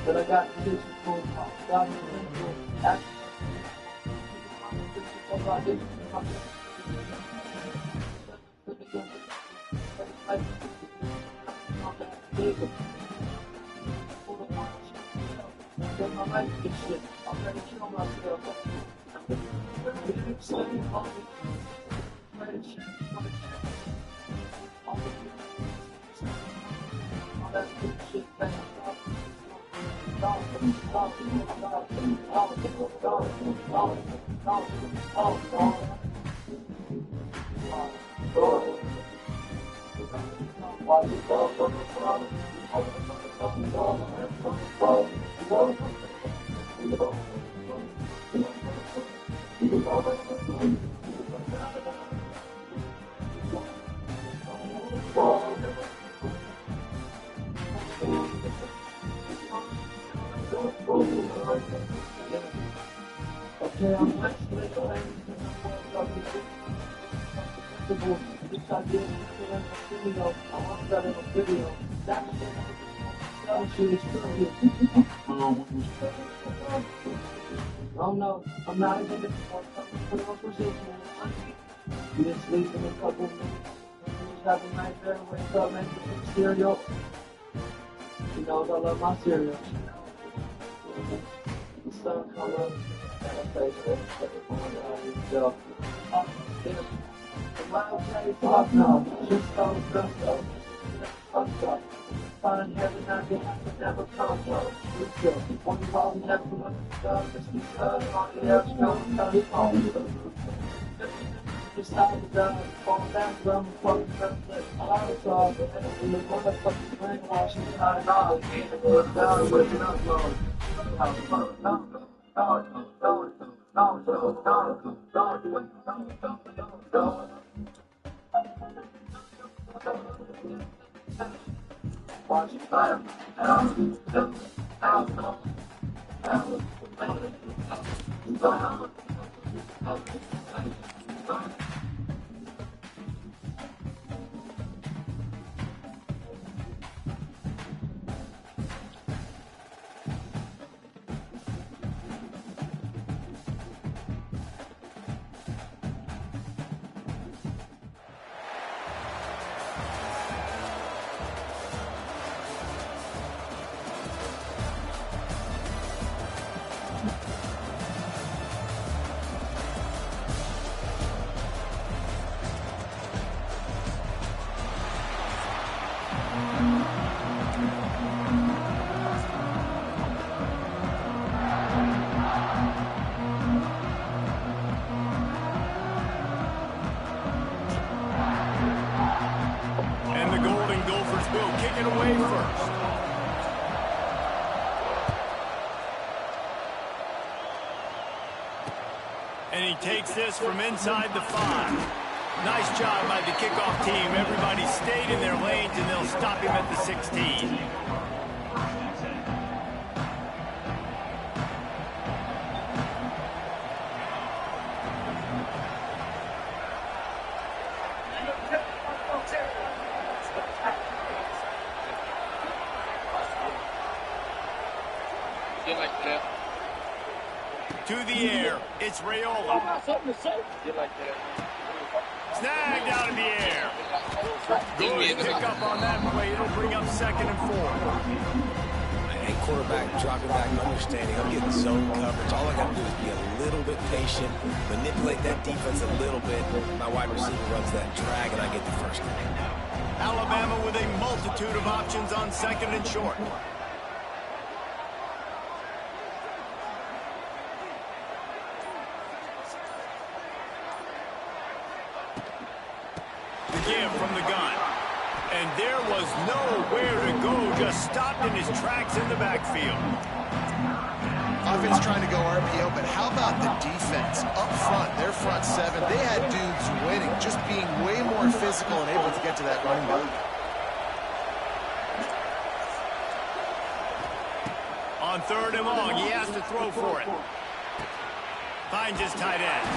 But I got this for Oh no, I'm not even going to put on position. You just sleep in a couple of minutes. Just have a nice bed, wake up, make some cereal. She knows I love my cereal. The sun come up, and I say, so, the wild place, fuck no, just so dressed up, fucked up. Find heaven, I get never come close. One call, never look at just because all the else comes, turn home. Just how the done, fall down, drum, fucking up, I was all the motherfucking brainwashing, not all, look down, waking up, Lord. Watch it fire. And he takes this from inside the 5. Nice job by the kickoff team. Everybody stayed in their lanes, and they'll stop him at the 16. To the air, it's Raiola. Snagged out of the air. Good pick up on that play. It'll bring up 2nd and 4. And quarterback dropping back, understanding I'm getting zone coverage. All I got to do is be a little bit patient, manipulate that defense a little bit. My wide receiver runs that drag, and I get the first down. Alabama with a multitude of options on 2nd and short. Give from the gun. And there was nowhere to go, just stopped in his tracks in the backfield. Offense trying to go RPO, but how about the defense? Up front, their front 7, they had dudes winning, just being way more physical and able to get to that running back. On 3rd and long, he has to throw for it. Finds his tight end.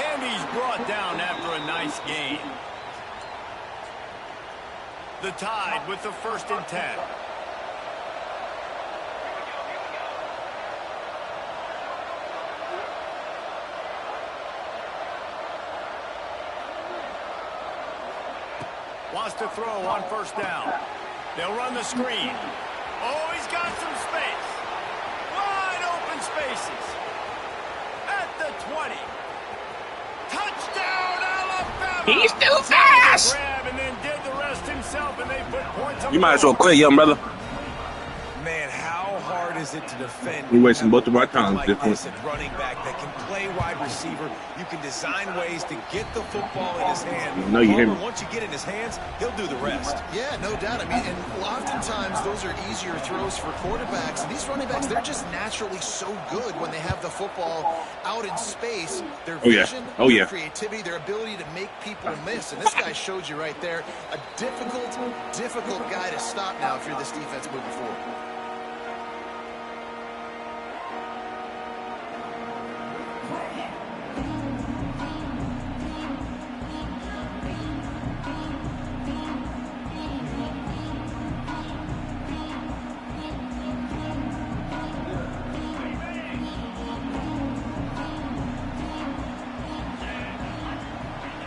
And he's brought down after a nice gain. The Tide with the 1st and 10. Wants to throw on 1st down. They'll run the screen. Oh, he's got some space. Wide open spaces. At the 20. Touchdown, Alabama! He's too fast! You might as well quit, young brother. Man, how hard is it to defend? We're wasting both of our time. Running back that can play wide receiver. You can design ways to get the football in his hand. No, you hear me. Once you get in his hands, he'll do the rest. Yeah, no doubt. I mean, and oftentimes those are easier throws for quarterbacks. And these running backs, they're just naturally so good when they have the football out in space. Their vision, their creativity, their ability to make people miss. And this guy showed you right there, a difficult guy to stop now if you're this defense moving forward.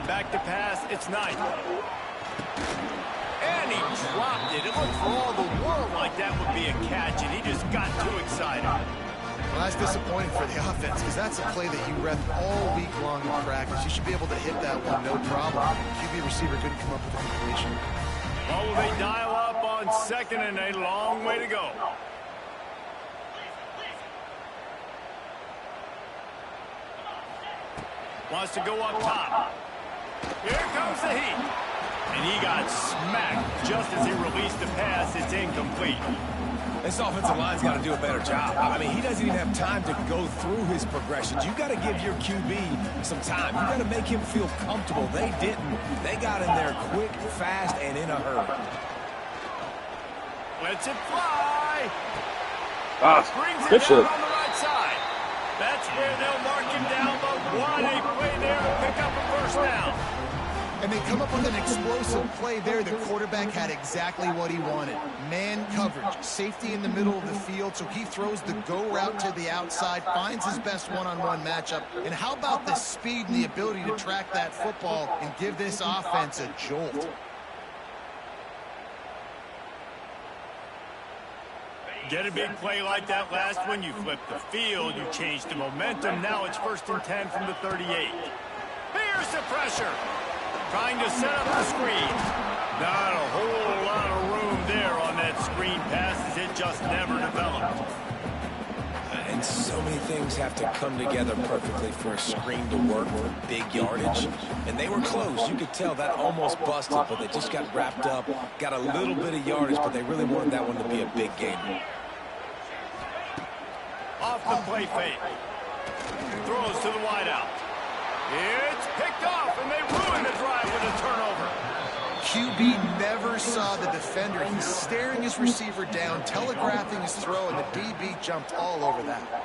Back to pass, it's Knight. And he dropped it. It looked for all the world like that would be a catch, and he just got too excited. Well, that's disappointing for the offense, because that's a play that you repped all week long in practice. You should be able to hit that one, no problem. QB receiver couldn't come up with a completion. Well, will they dial up on 2nd and a long way to go? Wants to go up top. Here comes the heat. And he got smacked just as he released the pass. It's incomplete. This offensive line's got to do a better job. I mean, he doesn't even have time to go through his progressions. You got to give your QB some time. You got to make him feel comfortable. They didn't. They got in there quick, fast, and in a hurry. Lets it fly. Brings it down on the right side. That's where they'll mark him down, but what a play there to pick up a 1st down. And they come up with an explosive play there. The quarterback had exactly what he wanted. Man coverage, safety in the middle of the field, so he throws the go route to the outside, finds his best one-on-one matchup. And how about the speed and the ability to track that football and give this offense a jolt? Get a big play like that last one, you flip the field, you change the momentum. Now it's 1st and 10 from the 38. Here's the pressure. Trying to set up the screen. Not a whole lot of room there on that screen pass as it just never developed. And so many things have to come together perfectly for a screen to work for big yardage. And they were close. You could tell that almost busted, but they just got wrapped up, got a little bit of yardage, but they really wanted that one to be a big game. Off the play fake. Throws to the wideout. It's picked off, and they ruin the drive with a turnover. QB never saw the defender. He's staring his receiver down, telegraphing his throw, and the DB jumped all over that.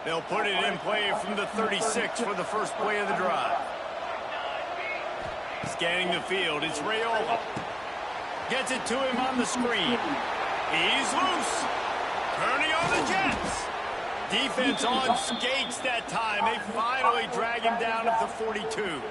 They'll put it in play from the 36 for the first play of the drive. Scanning the field, it's Raiola. Gets it to him on the screen. He's loose. Turning on the Jets. Defense on skates that time. They finally drag him down at the 42.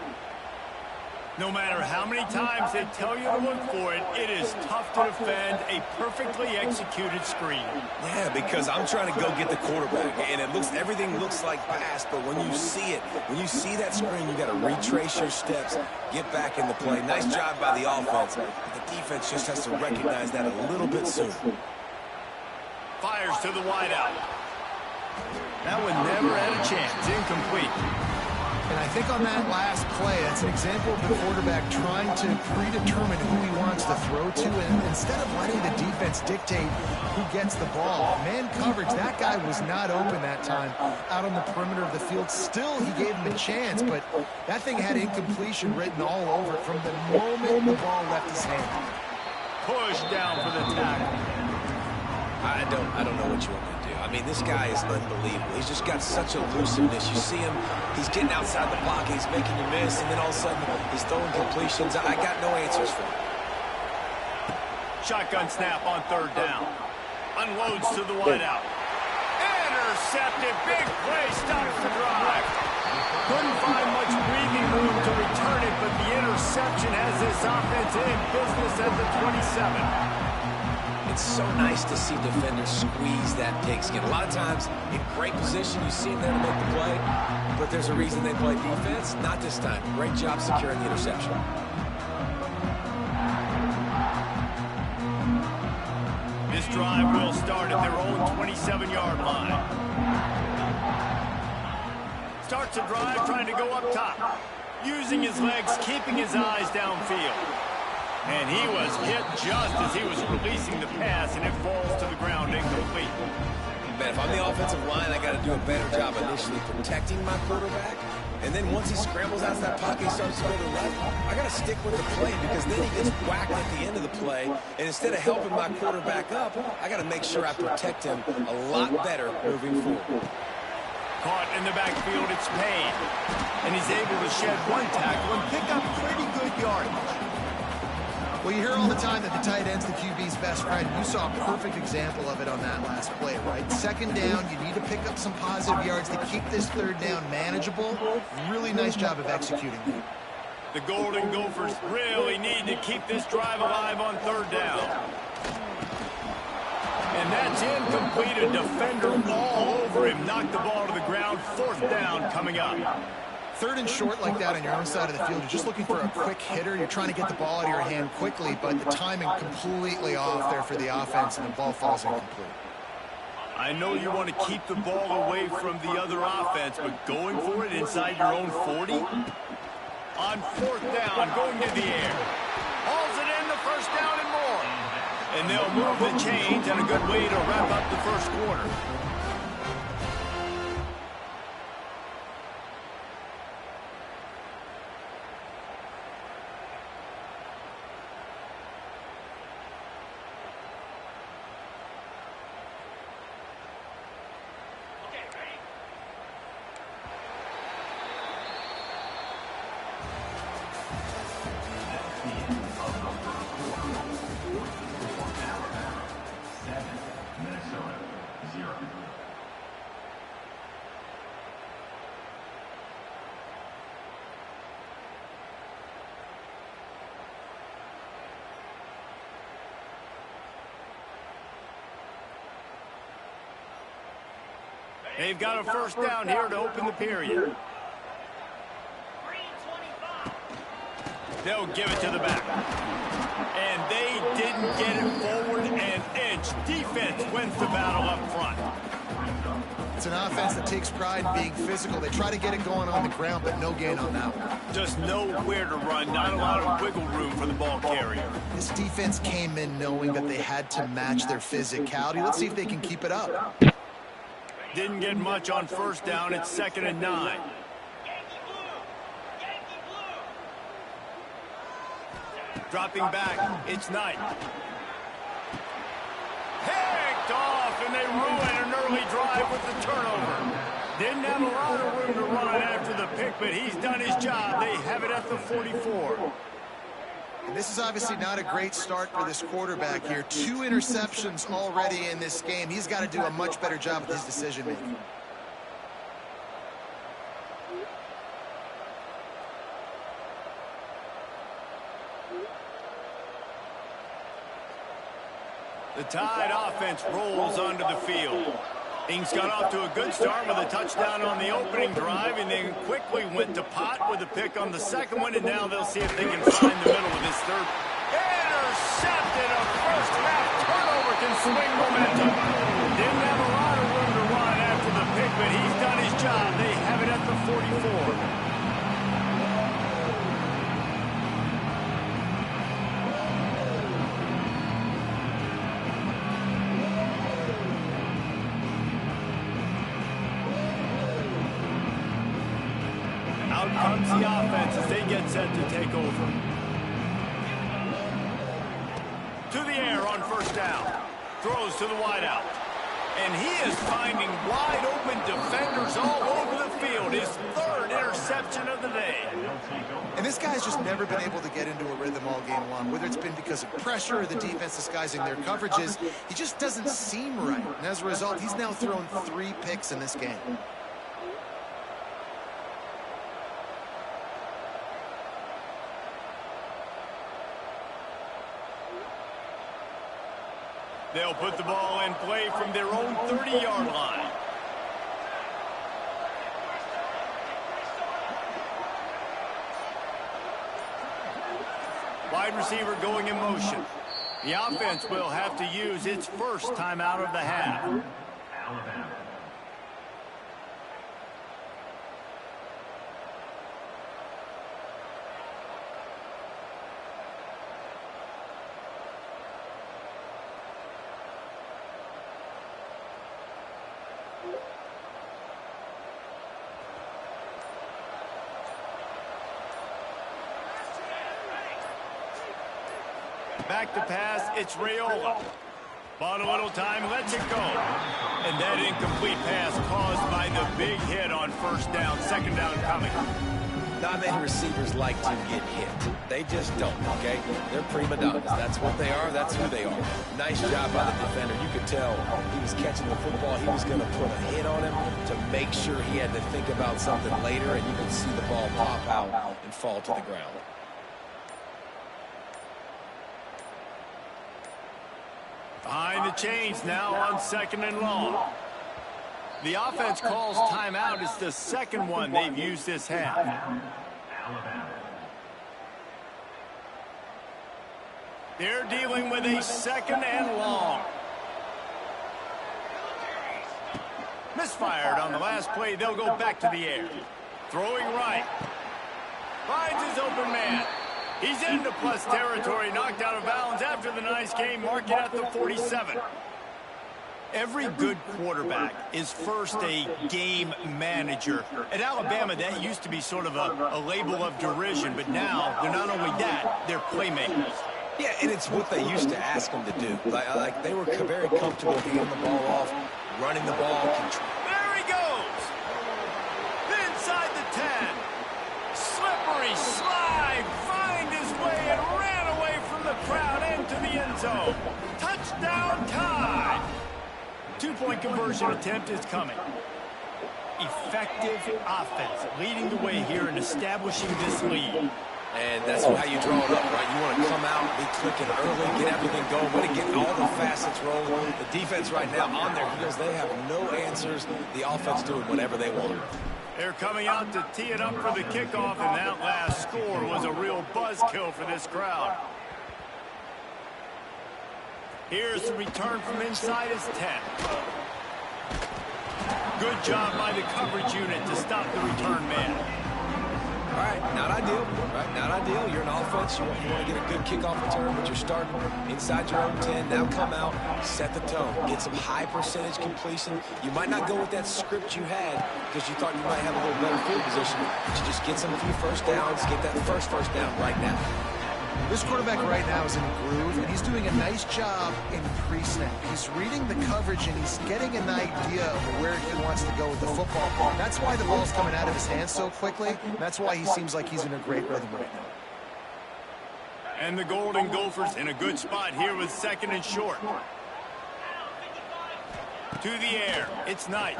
No matter how many times they tell you to look for it, it is tough to defend a perfectly executed screen. Yeah, because I'm trying to go get the quarterback, and everything looks like pass, but when you see it, when you see that screen, you got to retrace your steps, get back in the play. Nice job by the offense, but the defense just has to recognize that a little bit sooner. Fires to the wideout. That one never had a chance. Incomplete. And I think on that last play, that's an example of the quarterback trying to predetermine who he wants to throw to, and instead of letting the defense dictate who gets the ball. Man coverage, that guy was not open that time out on the perimeter of the field. Still, he gave him a chance, but that thing had incompletion written all over it from the moment the ball left his hand. Push down for the tackle. I don't know what you want me to do. I mean, this guy is unbelievable. He's just got such elusiveness. You see him, he's getting outside the pocket, he's making you miss, and then all of a sudden he's throwing completions. I got no answers for him. Shotgun snap on third down. Unloads to the wideout. Intercepted. Big play stops the drive. Couldn't find much breathing room to return it, but the interception has this offense in business at the 27. It's so nice to see defenders squeeze that pigskin. A lot of times, in great position, you see them there to make the play, but there's a reason they play defense. Not this time. Great job securing the interception. This drive will start at their own 27-yard line. Starts a drive trying to go up top. Using his legs, keeping his eyes downfield. And he was hit just as he was releasing the pass, and it falls to the ground incomplete. Man, if I'm the offensive line, I got to do a better job initially protecting my quarterback. And then once he scrambles out of that pocket, he starts to go to the left, I got to stick with the play because then he gets whacked at the end of the play. And instead of helping my quarterback up, I got to make sure I protect him a lot better moving forward. Caught in the backfield, it's Payne. And he's able to shed one tackle and pick up pretty good yardage. Well, you hear all the time that the tight end's the QB's best friend. You saw a perfect example of it on that last play, right? Second down, you need to pick up some positive yards to keep this third down manageable. Really nice job of executing that. The Golden Gophers really need to keep this drive alive on third down. And that's incomplete. A defender all over him. Knocked the ball to the ground. Fourth down coming up. Third and short like that on your own side of the field, you're just looking for a quick hitter. You're trying to get the ball out of your hand quickly, but the timing completely off there for the offense, and the ball falls incomplete. I know you want to keep the ball away from the other offense, but going for it inside your own 40? On fourth down, going to the air. Hauls it in, the first down and more. And they'll move the chains, and a good way to wrap up the first quarter. They've got a first down here to open the period. They'll give it to the back. And they didn't get it forward an inch. Defense wins the battle up front. It's an offense that takes pride in being physical. They try to get it going on the ground, but no gain on that one. Just nowhere to run, not a lot of wiggle room for the ball carrier. This defense came in knowing that they had to match their physicality. Let's see if they can keep it up. Didn't get much on first down. It's 2nd and 9. Dropping back, it's Knight. Picked off, and they ruin an early drive with the turnover. Didn't have a lot of room to run after the pick, but he's done his job. They have it at the 44. And this is obviously not a great start for this quarterback here. 2 interceptions already in this game. He's got to do a much better job with his decision-making. The Tide offense rolls onto the field. Things got off to a good start with a touchdown on the opening drive, and then quickly went to pot with a pick on the second one, and now they'll see if they can find the middle with this third. Intercepted! A first-half turnover can swing momentum. Didn't have a lot of room to run after the pick, but he's done his job. They have it at the 44. Out comes the offense as they get set to take over. To the air on first down. Throws to the wideout. And he is finding wide open defenders all over the field. His 3rd interception of the day. And this guy's just never been able to get into a rhythm all game long. Whether it's been because of pressure or the defense disguising their coverages, he just doesn't seem right. And as a result, he's now thrown 3 picks in this game. They'll put the ball in play from their own 30-yard line. Wide receiver going in motion. The offense will have to use its first timeout of the half. Back to pass, it's Raiola. Bought a little time, lets it go. And that incomplete pass caused by the big hit on first down, 2nd down coming. Not many receivers like to get hit. They just don't, okay? They're prima donnas. That's what they are. That's who they are. Nice job by the defender. You could tell he was catching the football. He was going to put a hit on him to make sure he had to think about something later, and you could see the ball pop out and fall to the ground. Behind the chains now on 2nd and long. The offense calls timeout. It's the 2nd one they've used this half. They're dealing with a 2nd and long. Misfired on the last play. They'll go back to the air. Throwing right. Finds his open man. He's into plus territory, knocked out of bounds after the nice game, marking at the 47. Every good quarterback is first a game manager. At Alabama, that used to be sort of a label of derision, but now they're not only that, they're playmakers. Yeah, and it's what they used to ask them to do. Like they were very comfortable handing the ball off, running the ball. There he goes! Inside the 10. Slippery slide, find his way and ran away from the crowd into the end zone. Touchdown Tide! 2-point conversion attempt is coming. Effective offense leading the way here and establishing this lead. And that's how you draw it up, right? You want to come out, be clicking early, get everything going, want to get all the facets rolling. The defense right now on their heels, they have no answers. The offense doing whatever they want. They're coming out to tee it up for the kickoff, and that last score was a real buzzkill for this crowd. Here's the return from inside his 10. Good job by the coverage unit to stop the return man. All right, not ideal, right? Not ideal. You're an offense. You want to get a good kickoff return, but you're starting inside your own 10. Now come out, set the tone, get some high percentage completion. You might not go with that script you had because you thought you might have a little better field position, but you just get some few first downs, get that first down right now. This quarterback right now is in a groove, and he's doing a nice job in pre-snap. He's reading the coverage, and he's getting an idea of where he wants to go with the football. That's why the ball's coming out of his hands so quickly. That's why he seems like he's in a great rhythm right now. And the Golden Gophers in a good spot here with 2nd and short. To the air. It's Knight.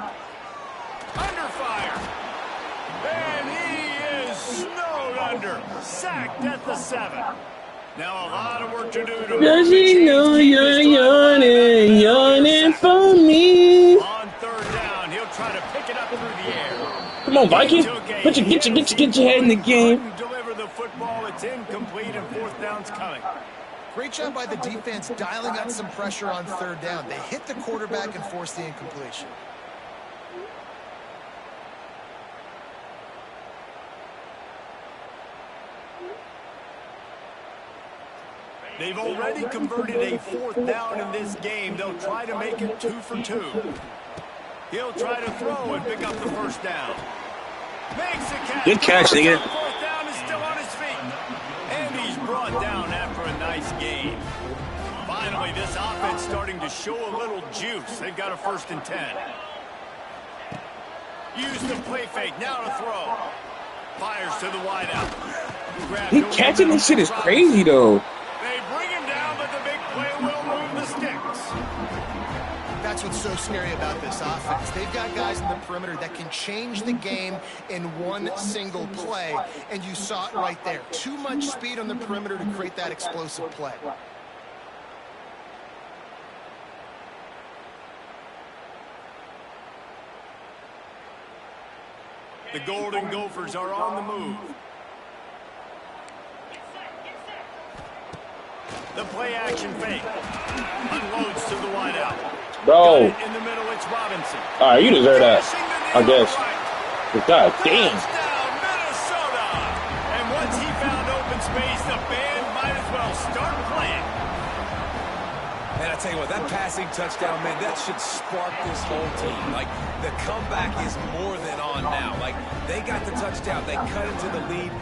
Under fire. And he is snowed under. Sacked at the 7. Now a lot of work to do. Does he know you're yawning for me? On 3rd down, he'll try to pick it up through the air. Come on, Viking. Get your head in the game. Deliver the football. It's incomplete, and 4th down's coming. Great job by the defense dialing up some pressure on 3rd down. They hit the quarterback and forced the incompletion. They've already converted a 4th down in this game. They'll try to make it 2 for 2. He'll try to throw and pick up the 1st down. Makes a catch. Good catch, nigga. 4th down is still on his feet. And he's brought down after a nice game. Finally, this offense starting to show a little juice. They've got a 1st and 10. Use the play fake. Now to throw. Fires to the wideout. He catching this shit is crazy, though. They bring him down, but the big play will move the sticks. That's what's so scary about this offense. They've got guys in the perimeter that can change the game in one single play, and you saw it right there. Too much speed on the perimeter to create that explosive play. The Golden Gophers are on the move. The play action fake. Unloads to the wideout. Bro. In the middle, it's Robinson. All right, you deserve that, I guess. But God damn. Touchdown, Minnesota. And once he found open space, the band might as well start playing. Man, I tell you what, that passing touchdown, man, that should spark this whole team. Like, the comeback is more than on now. Like, they got the touchdown. They cut into the lead.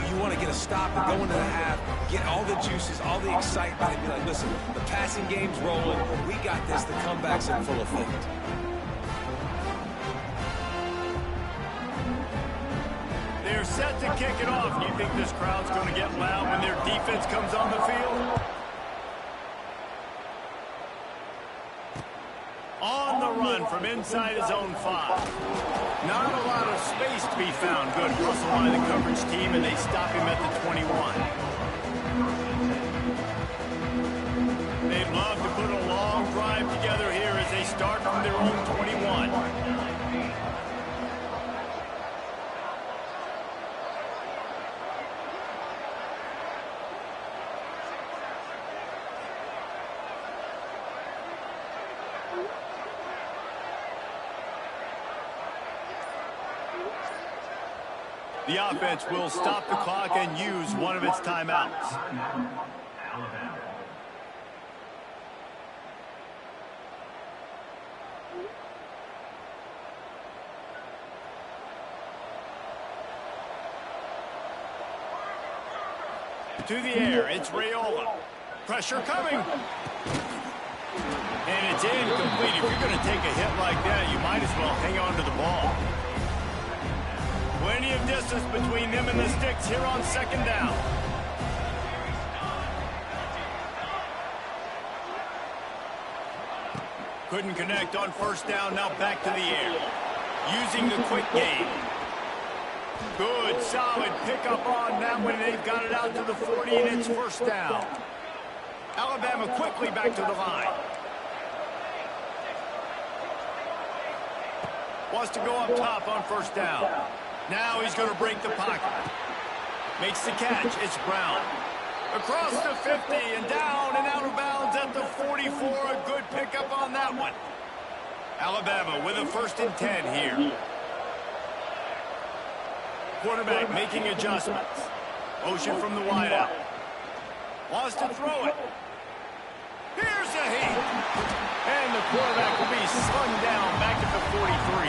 You want to get a stop and go into the half, get all the juices, all the excitement, and be like, listen, the passing game's rolling. We got this. The comeback's in full effect. They're set to kick it off. Do you think this crowd's going to get loud when their defense comes on the field? On the run from inside his own 5. Not a lot of space to be found. Good hustle by the coverage team, and they stop him at the 21. They'd love to put a long drive together here as they start from their own 21. The offense will stop the clock and use one of its timeouts. To the air, it's Raiola. Pressure coming. And it's incomplete. If you're going to take a hit like that, you might as well hang on to the ball. Plenty of distance between them and the sticks here on 2nd down. Couldn't connect on 1st down, now back to the air. Using the quick game. Good, solid pickup on that one. They've got it out to the 40, and it's 1st down. Alabama quickly back to the line. Wants to go up top on 1st down. Now he's going to break the pocket. Makes the catch. It's Brown. Across the 50 and down and out of bounds at the 44. A good pickup on that one. Alabama with a 1st and 10 here. Quarterback making adjustments. Motion from the wideout. Wants to throw it. Here's a heat. And the quarterback will be slung down back at the 43.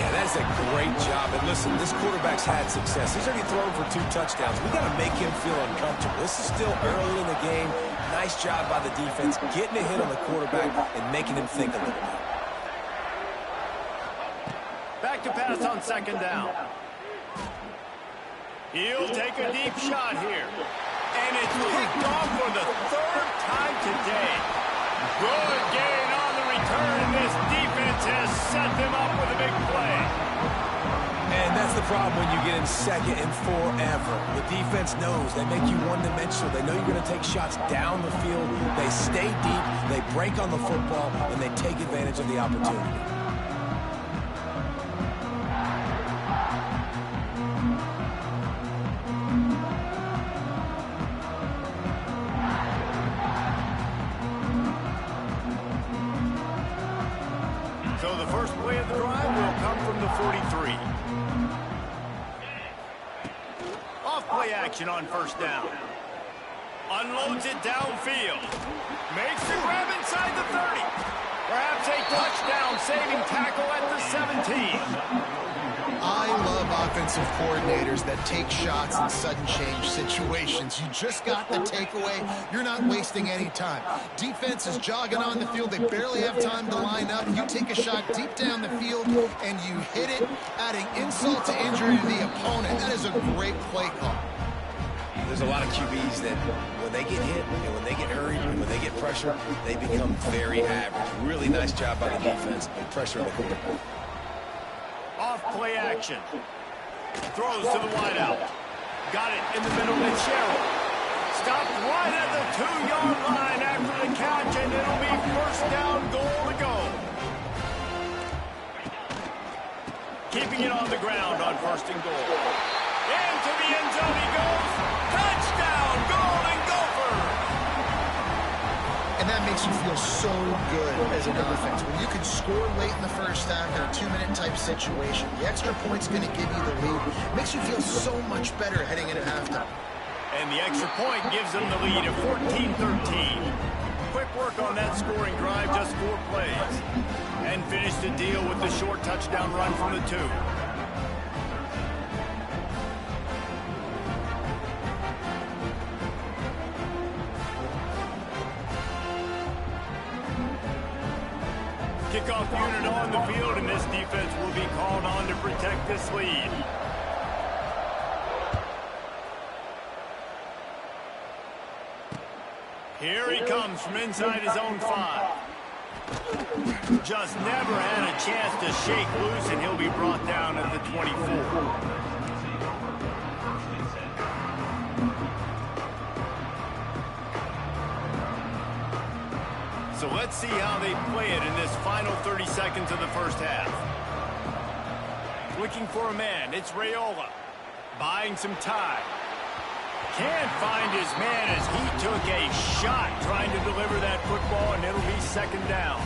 Yeah, that's a great job. And listen, this quarterback's had success. He's already thrown for 2 touchdowns. We got to make him feel uncomfortable. This is still early in the game. Nice job by the defense, getting a hit on the quarterback and making him think a little bit. Back to pass on second down. He'll take a deep shot here. And it's picked off for the 3rd time today. Good gain on the return. This defense has set them up with a big play. And that's the problem when you get in second and forever. The defense knows. They make you one-dimensional. They know you're going to take shots down the field. They stay deep. They break on the football, and they take advantage of the opportunity. So the first play of the drive will come from the 43. Off play action on first down. Unloads it downfield. Makes the grab inside the 30. Perhaps a touchdown-saving tackle at the 17. I love offensive coordinators that take shots in sudden change situations. You just got the takeaway. You're not wasting any time. Defense is jogging on the field. They barely have time to line up. You take a shot deep down the field, and you hit it, adding insult to injury to the opponent. That is a great play call. There's a lot of QBs that when they get hit and when they get hurried and when they get pressure, they become very average. Really nice job by the defense and pressure on the quarterback. Off play action. Throws to the wideout. Got it in the middle with Sherrill. Stopped right at the 2-yard line after the catch, and it'll be first down, goal to go. Keeping it on the ground on first and goal. Into the end zone he goes. Touchdown, Golden Gophers! And that makes you feel so good as an offense. When you can score late in the first half in a 2-minute type situation, the extra point's going to give you the lead. Makes you feel so much better heading into halftime. And the extra point gives them the lead of 14-13. Quick work on that scoring drive, just 4 plays. And finished the deal with the short touchdown run from the 2. Kickoff unit on the field, and this defense will be called on to protect this lead. Here he comes from inside his own 5. Just never had a chance to shake loose, and he'll be brought down at the 24. So let's see how they play it in this final 30 seconds of the first half. Looking for a man, it's Raiola. Buying some time. Can't find his man as he took a shot trying to deliver that football, and it'll be second down.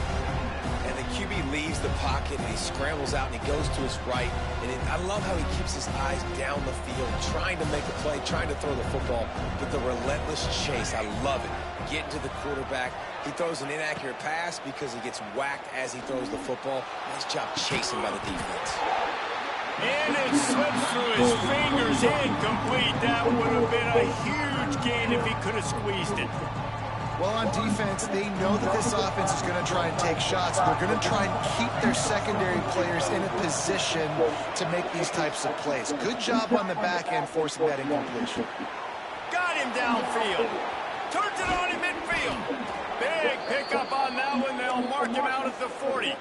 And the QB leaves the pocket, and he scrambles out, and he goes to his right. And I love how he keeps his eyes down the field, trying to make a play, trying to throw the football, but the relentless chase, I love it. Getting to the quarterback. He throws an inaccurate pass because he gets whacked as he throws the football. Nice job chasing by the defense. And it slips through his fingers, incomplete. That would have been a huge gain if he could have squeezed it. Well, on defense, they know that this offense is going to try and take shots. They're going to try and keep their secondary players in a position to make these types of plays. Good job on the back end forcing that incompletion. Got him downfield. Turns it on in midfield. Big pickup on that one. They'll mark him out at the 40.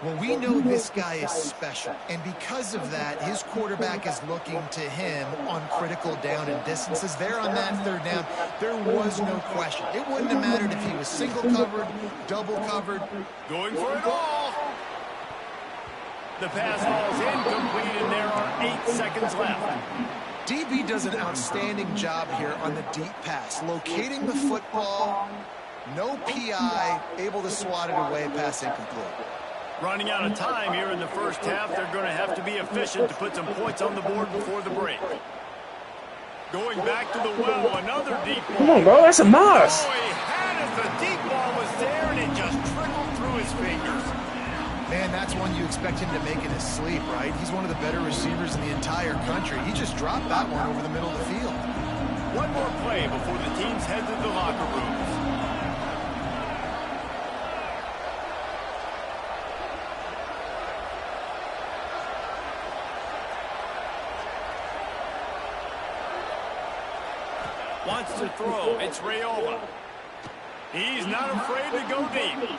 Well, we know this guy is special, and because of that, his quarterback is looking to him on critical down and distances. There on that third down, there was no question. It wouldn't have mattered if he was single covered, double covered. Going for it all. The pass ball's incomplete, and there are 8 seconds left. DB does an outstanding job here on the deep pass, locating the football, no PI, able to swat it away, pass incomplete. Running out of time here in the first half. They're going to have to be efficient to put some points on the board before the break. Going back to the well, another deep ball. Come on, bro. That's a Mars. Oh, he had it. The deep ball was there, and it just trickled through his fingers. Man, that's one you expect him to make in his sleep, right? He's one of the better receivers in the entire country. He just dropped that one over the middle of the field. One more play before the teams head to the locker rooms. Wants to throw. It's Rayola. He's not afraid to go deep.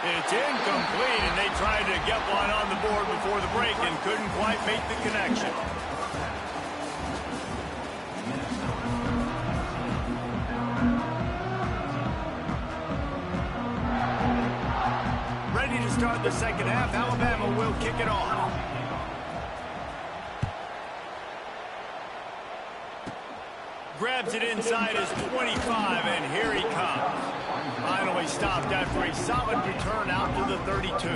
It's incomplete, and they tried to get one on the board before the break and couldn't quite make the connection. Ready to start the second half. Alabama will kick it off. Grabs it inside his 25, and here he comes. Finally stopped after a solid return out to the 32.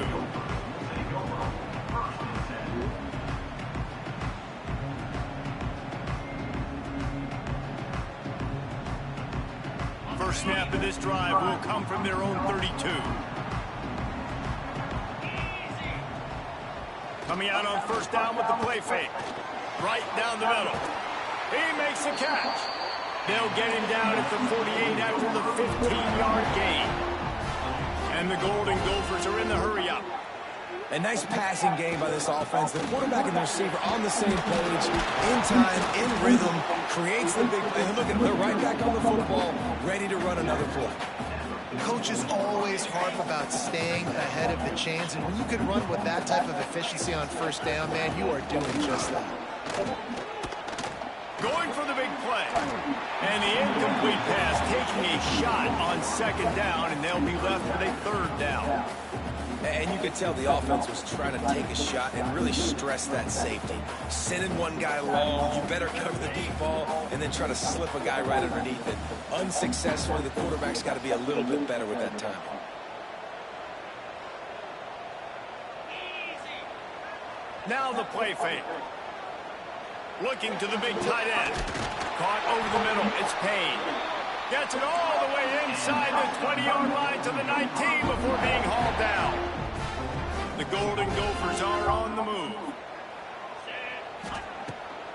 First snap of this drive will come from their own 32. Coming out on first down with the play fake. Right down the middle. He makes the catch. They'll get him down at the 48 after the 15-yard gain. And the Golden Gophers are in the hurry-up. A nice passing game by this offense. The quarterback and the receiver on the same page, in time, in rhythm, creates the big play. Look at them, they're right back on the football, ready to run another play. Coaches always harp about staying ahead of the chains, and when you can run with that type of efficiency on first down, man, you are doing just that. Going for the big play. And the incomplete pass taking a shot on second down, and they'll be left with a third down. And you could tell the offense was trying to take a shot and really stress that safety. Sending one guy long, you better cover the deep ball, and then try to slip a guy right underneath it. Unsuccessfully, the quarterback's got to be a little bit better with that timing. Now the play fake. Looking to the big tight end. Caught over the middle. It's Payne. Gets it all the way inside the 20-yard line to the 19 before being hauled down. The Golden Gophers are on the move.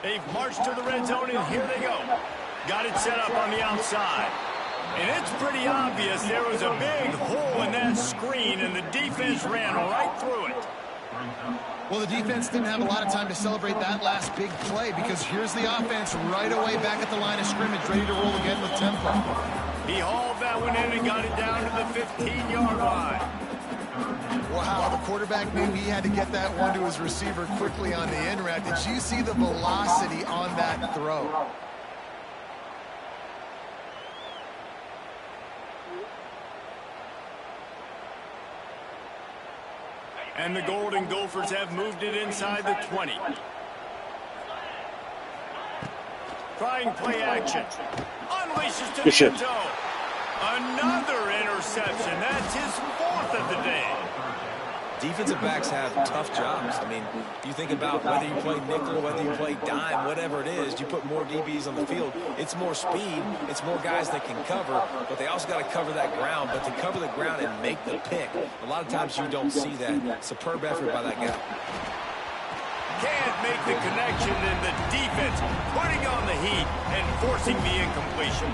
They've marched to the red zone, and here they go. Got it set up on the outside. And it's pretty obvious there was a big hole in that screen, and the defense ran right through it. Well, the defense didn't have a lot of time to celebrate that last big play because here's the offense right away back at the line of scrimmage, ready to roll again with tempo. He hauled that one in and got it down to the 15-yard line. Wow, the quarterback knew he had to get that one to his receiver quickly on the in route. Did you see the velocity on that throw? And the Golden Gophers have moved it inside the 20. Trying play action. Unleashes to the end zone. Another interception. That's his fourth of the day. Defensive backs have tough jobs. I mean, you think about whether you play nickel, whether you play dime, whatever it is, you put more DBs on the field. It's more speed. It's more guys that can cover, but they also got to cover that ground. But to cover the ground and make the pick, a lot of times you don't see that. Superb effort by that guy. Can't make the connection, and the defense putting on the heat and forcing the incompletion.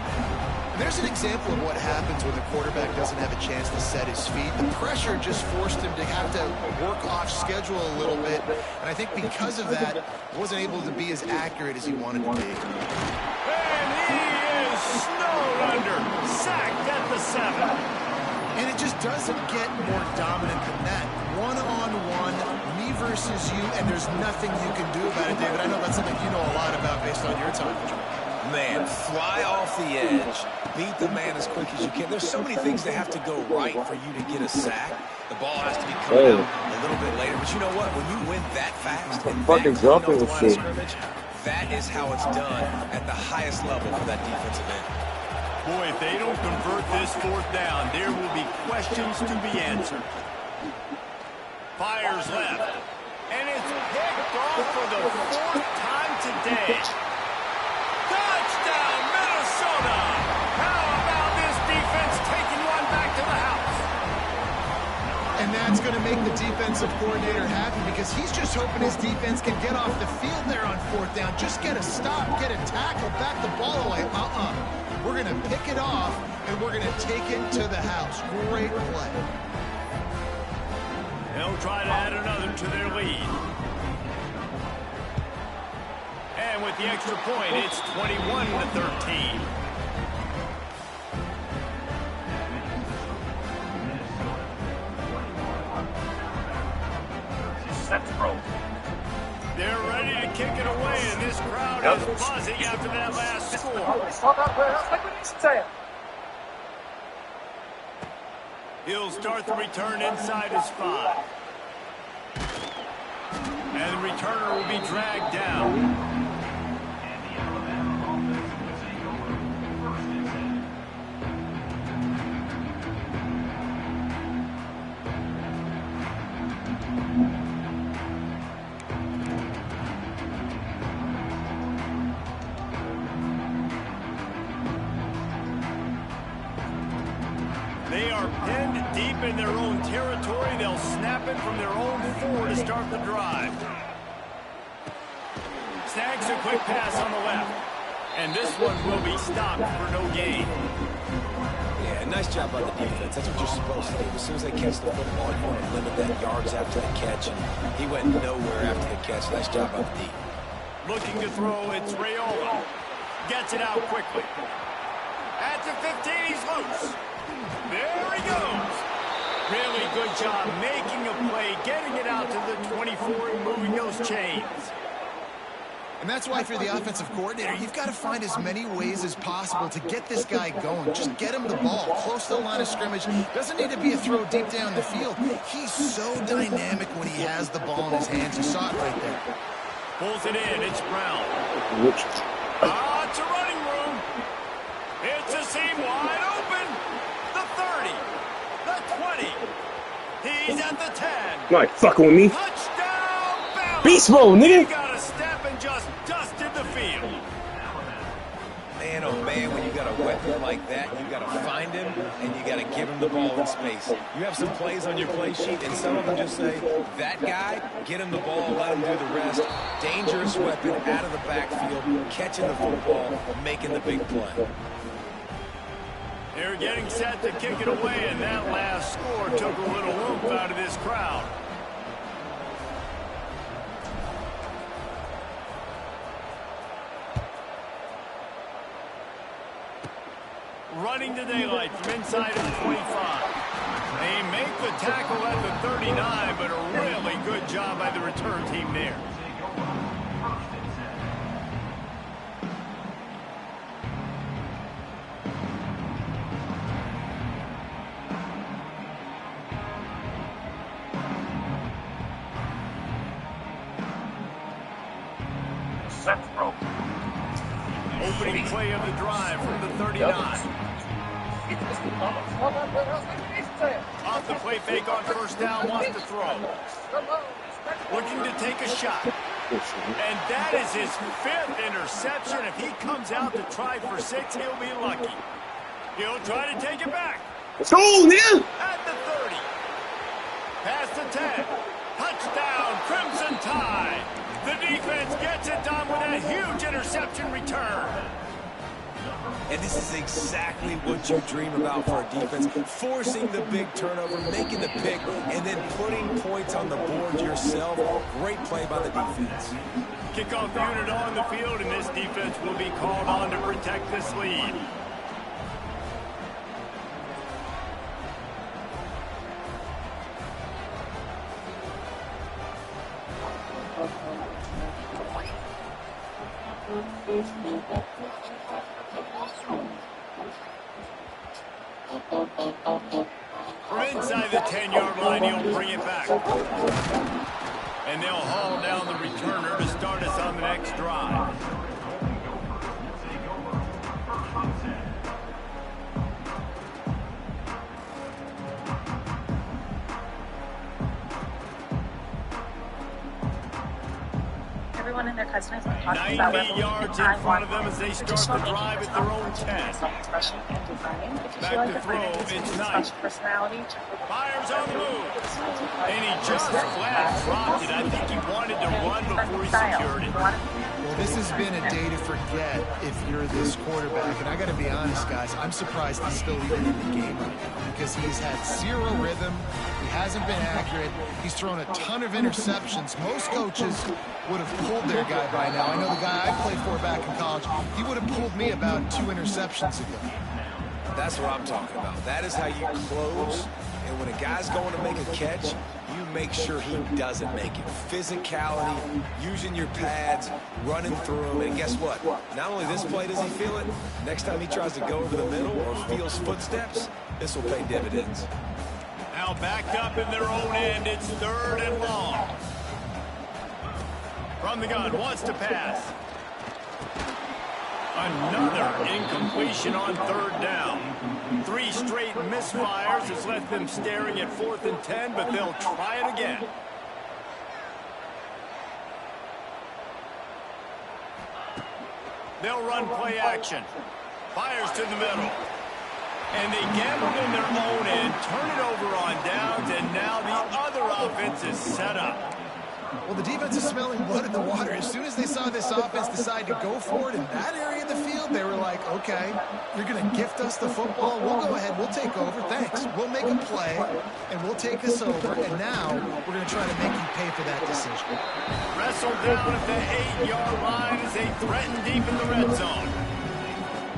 There's an example of what happens when the quarterback doesn't have a chance to set his feet. The pressure just forced him to have to work off schedule a little bit, and I think because of that, wasn't able to be as accurate as he wanted to be. And he is snowed under, sacked at the 7. And it just doesn't get more dominant than that. One-on-one, me versus you, and there's nothing you can do about it, David. I know that's something you know a lot about based on your time. Man, fly off the edge, beat the man as quick as you can. There's so many things that have to go right for you to get a sack. The ball has to be coming out a little bit later. But you know what? When you win that fast and that quick off the line of scrimmage, that is how it's done at the highest level for that defensive end. Boy, if they don't convert this fourth down, there will be questions to be answered. Fires left. And it's picked off for the 4th time today. Touchdown, Minnesota! How about this defense taking one back to the house? And that's going to make the defensive coordinator happy because he's just hoping his defense can get off the field there on 4th down. Just get a stop, get a tackle, back the ball away. We're going to pick it off, and we're going to take it to the house. Great play. They'll try to add another to their lead. And with the extra point, it's 21-13. They're ready to kick it away, and this crowd is buzzing after that last score. He'll start the return inside his 5. And the returner will be dragged down. They are pinned deep in their own territory. They'll snap it from their own 4 to start the drive. Snags a quick pass on the left. And this one will be stopped for no gain. Yeah, nice job by the defense. That's what you're supposed to do. As soon as they catch the football, you want to limit that yards after the catch. And he went nowhere after the catch. Nice job by the D. Looking to throw, it's Raiola. Gets it out quickly. At the 15, he's loose. There he goes. Really good job making a play, getting it out to the 24 and moving those chains. And that's why for the offensive coordinator, you've got to find as many ways as possible to get this guy going. Just get him the ball close to the line of scrimmage. Doesn't need to be a throw deep down the field. He's so dynamic when he has the ball in his hands. You saw it right there. Pulls it in. It's Brown. It's a running room. It's a seam wide open. The 30. The 20. He's at the 10. You ain't fucking with me. Touchdown, Bama. Beast mode, nigga. He got a step and just dusted the field. Man, oh man, when you got a weapon like that, you got to find him and you got to give him the ball in space. You have some plays on your play sheet, and some of them just say, that guy, get him the ball, let him do the rest. Dangerous weapon out of the backfield, catching the football, making the big play. They're getting set to kick it away, and that last score took a little oomph out of this crowd. Running to daylight from inside of the 25. They make the tackle at the 39, but a really good job by the return team there. Opening play of the drive from the 39. Off the play fake on first down, wants to throw. Looking to take a shot. And that is his 5th interception. If he comes out to try for 6, he'll be lucky. He'll try to take it back. Let's go, nigga. At the 30. Past the 10. Touchdown, Crimson Tide. The defense gets it done with a huge interception return. And this is exactly what you dream about for a defense. Forcing the big turnover, making the pick, and then putting points on the board yourself. Great play by the defense. Kickoff unit on the field, and this defense will be called on to protect this lead. From inside the 10-yard line, he'll bring it back. And they'll haul down the returner to start us on the next drive. president talking about 90 yards in front of them as they start the drive at their own 10. Back to throw, it's Knight. Fires on the move. And he just flat dropped it. I think he wanted to run before he secured it. Well, this has been a day to forget if you're this quarterback. And I got to be honest, guys, I'm surprised he's still even in the game right now because he's had zero rhythm. He hasn't been accurate. He's thrown a ton of interceptions. Most coaches would have pulled their guy by now. I know the guy I played for back in college, he would have pulled me about 2 interceptions ago. That's what I'm talking about. That is how you close. And when a guy's going to make a catch, you make sure he doesn't make it. Physicality, using your pads, running through him. And guess what? Not only this play does he feel it, next time he tries to go over the middle or feels footsteps, this will pay dividends. Now backed up in their own end. It's 3rd and long. From the gun, wants to pass. Another incompletion on 3rd down. 3 straight misfires has left them staring at 4th and 10, but they'll try it again. They'll run play action. Fires to the middle. And they gambled in their own end, turn it over on downs, and now the other offense is set up. Well, the defense is smelling blood in the water. As soon as they saw this offense decide to go for it in that area of the field, they were like, okay, you're going to gift us the football. We'll go ahead. We'll take over. Thanks. We'll make a play, and we'll take us over. And now we're going to try to make you pay for that decision. Wrestled down at the 8-yard line as they threaten deep in the red zone.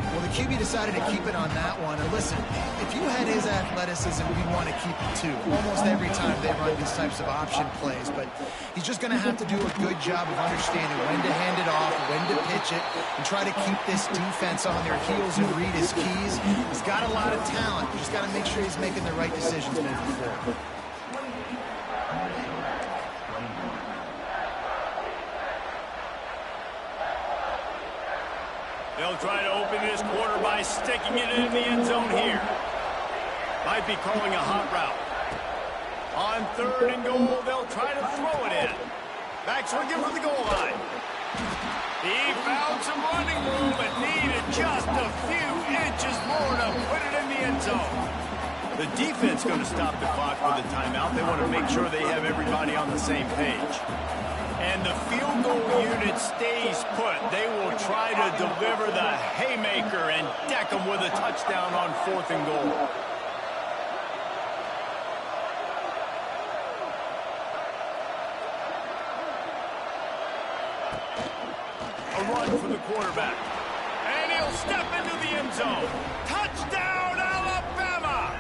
Well, the QB decided to keep it on that one. And listen, if you had his athleticism, you'd want to keep it too. Almost every time they run these types of option plays. But he's just going to have to do a good job of understanding when to hand it off, when to pitch it, and try to keep this defense on their heels and read his keys. He's got a lot of talent. You just got to make sure he's making the right decisions moving forward. They'll try to open this quarter by sticking it in the end zone here. Might be calling a hot route. On 3rd and goal, they'll try to throw it in. Back swinging for the goal line. He found some running room but needed just a few inches more to put it in the end zone. The defense going to stop the clock for the timeout. They want to make sure they have everybody on the same page. And the field goal unit stays put. They will try to deliver the haymaker and deck them with a touchdown on 4th and goal. A run for the quarterback. And he'll step into the end zone. Touchdown, Alabama!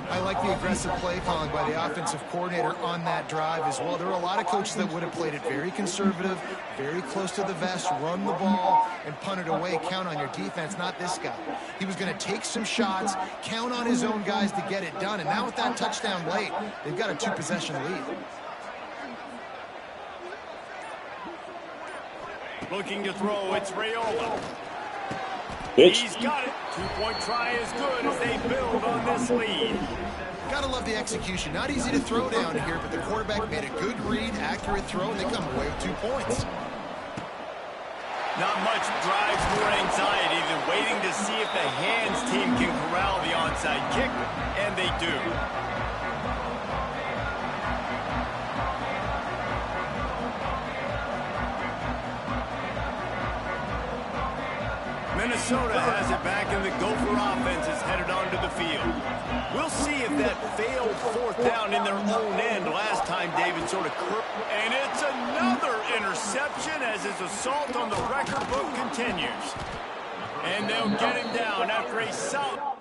I like the aggressive play calling by the offensive coordinator on that drive as well. There were a lot of coaches that would have played it very conservative, very close to the vest, run the ball, and punt it away. Count on your defense, not this guy. He was going to take some shots, count on his own guys to get it done. And now with that touchdown late, they've got a 2-possession lead. Looking to throw, it's Raiola. Bitch. He's got it. 2-point try is good as they build on this lead. Gotta love the execution. Not easy to throw down here, but the quarterback made a good read, accurate throw, and they come away with 2 points. Not much drives more anxiety than waiting to see if the hands team can corral the onside kick, and they do. Minnesota has it back, and the Gopher offense is headed onto the field. We'll see if that failed 4th down in their own end last time David sort of curved. And it's another interception as his assault on the record book continues. And they'll get him down after a solid...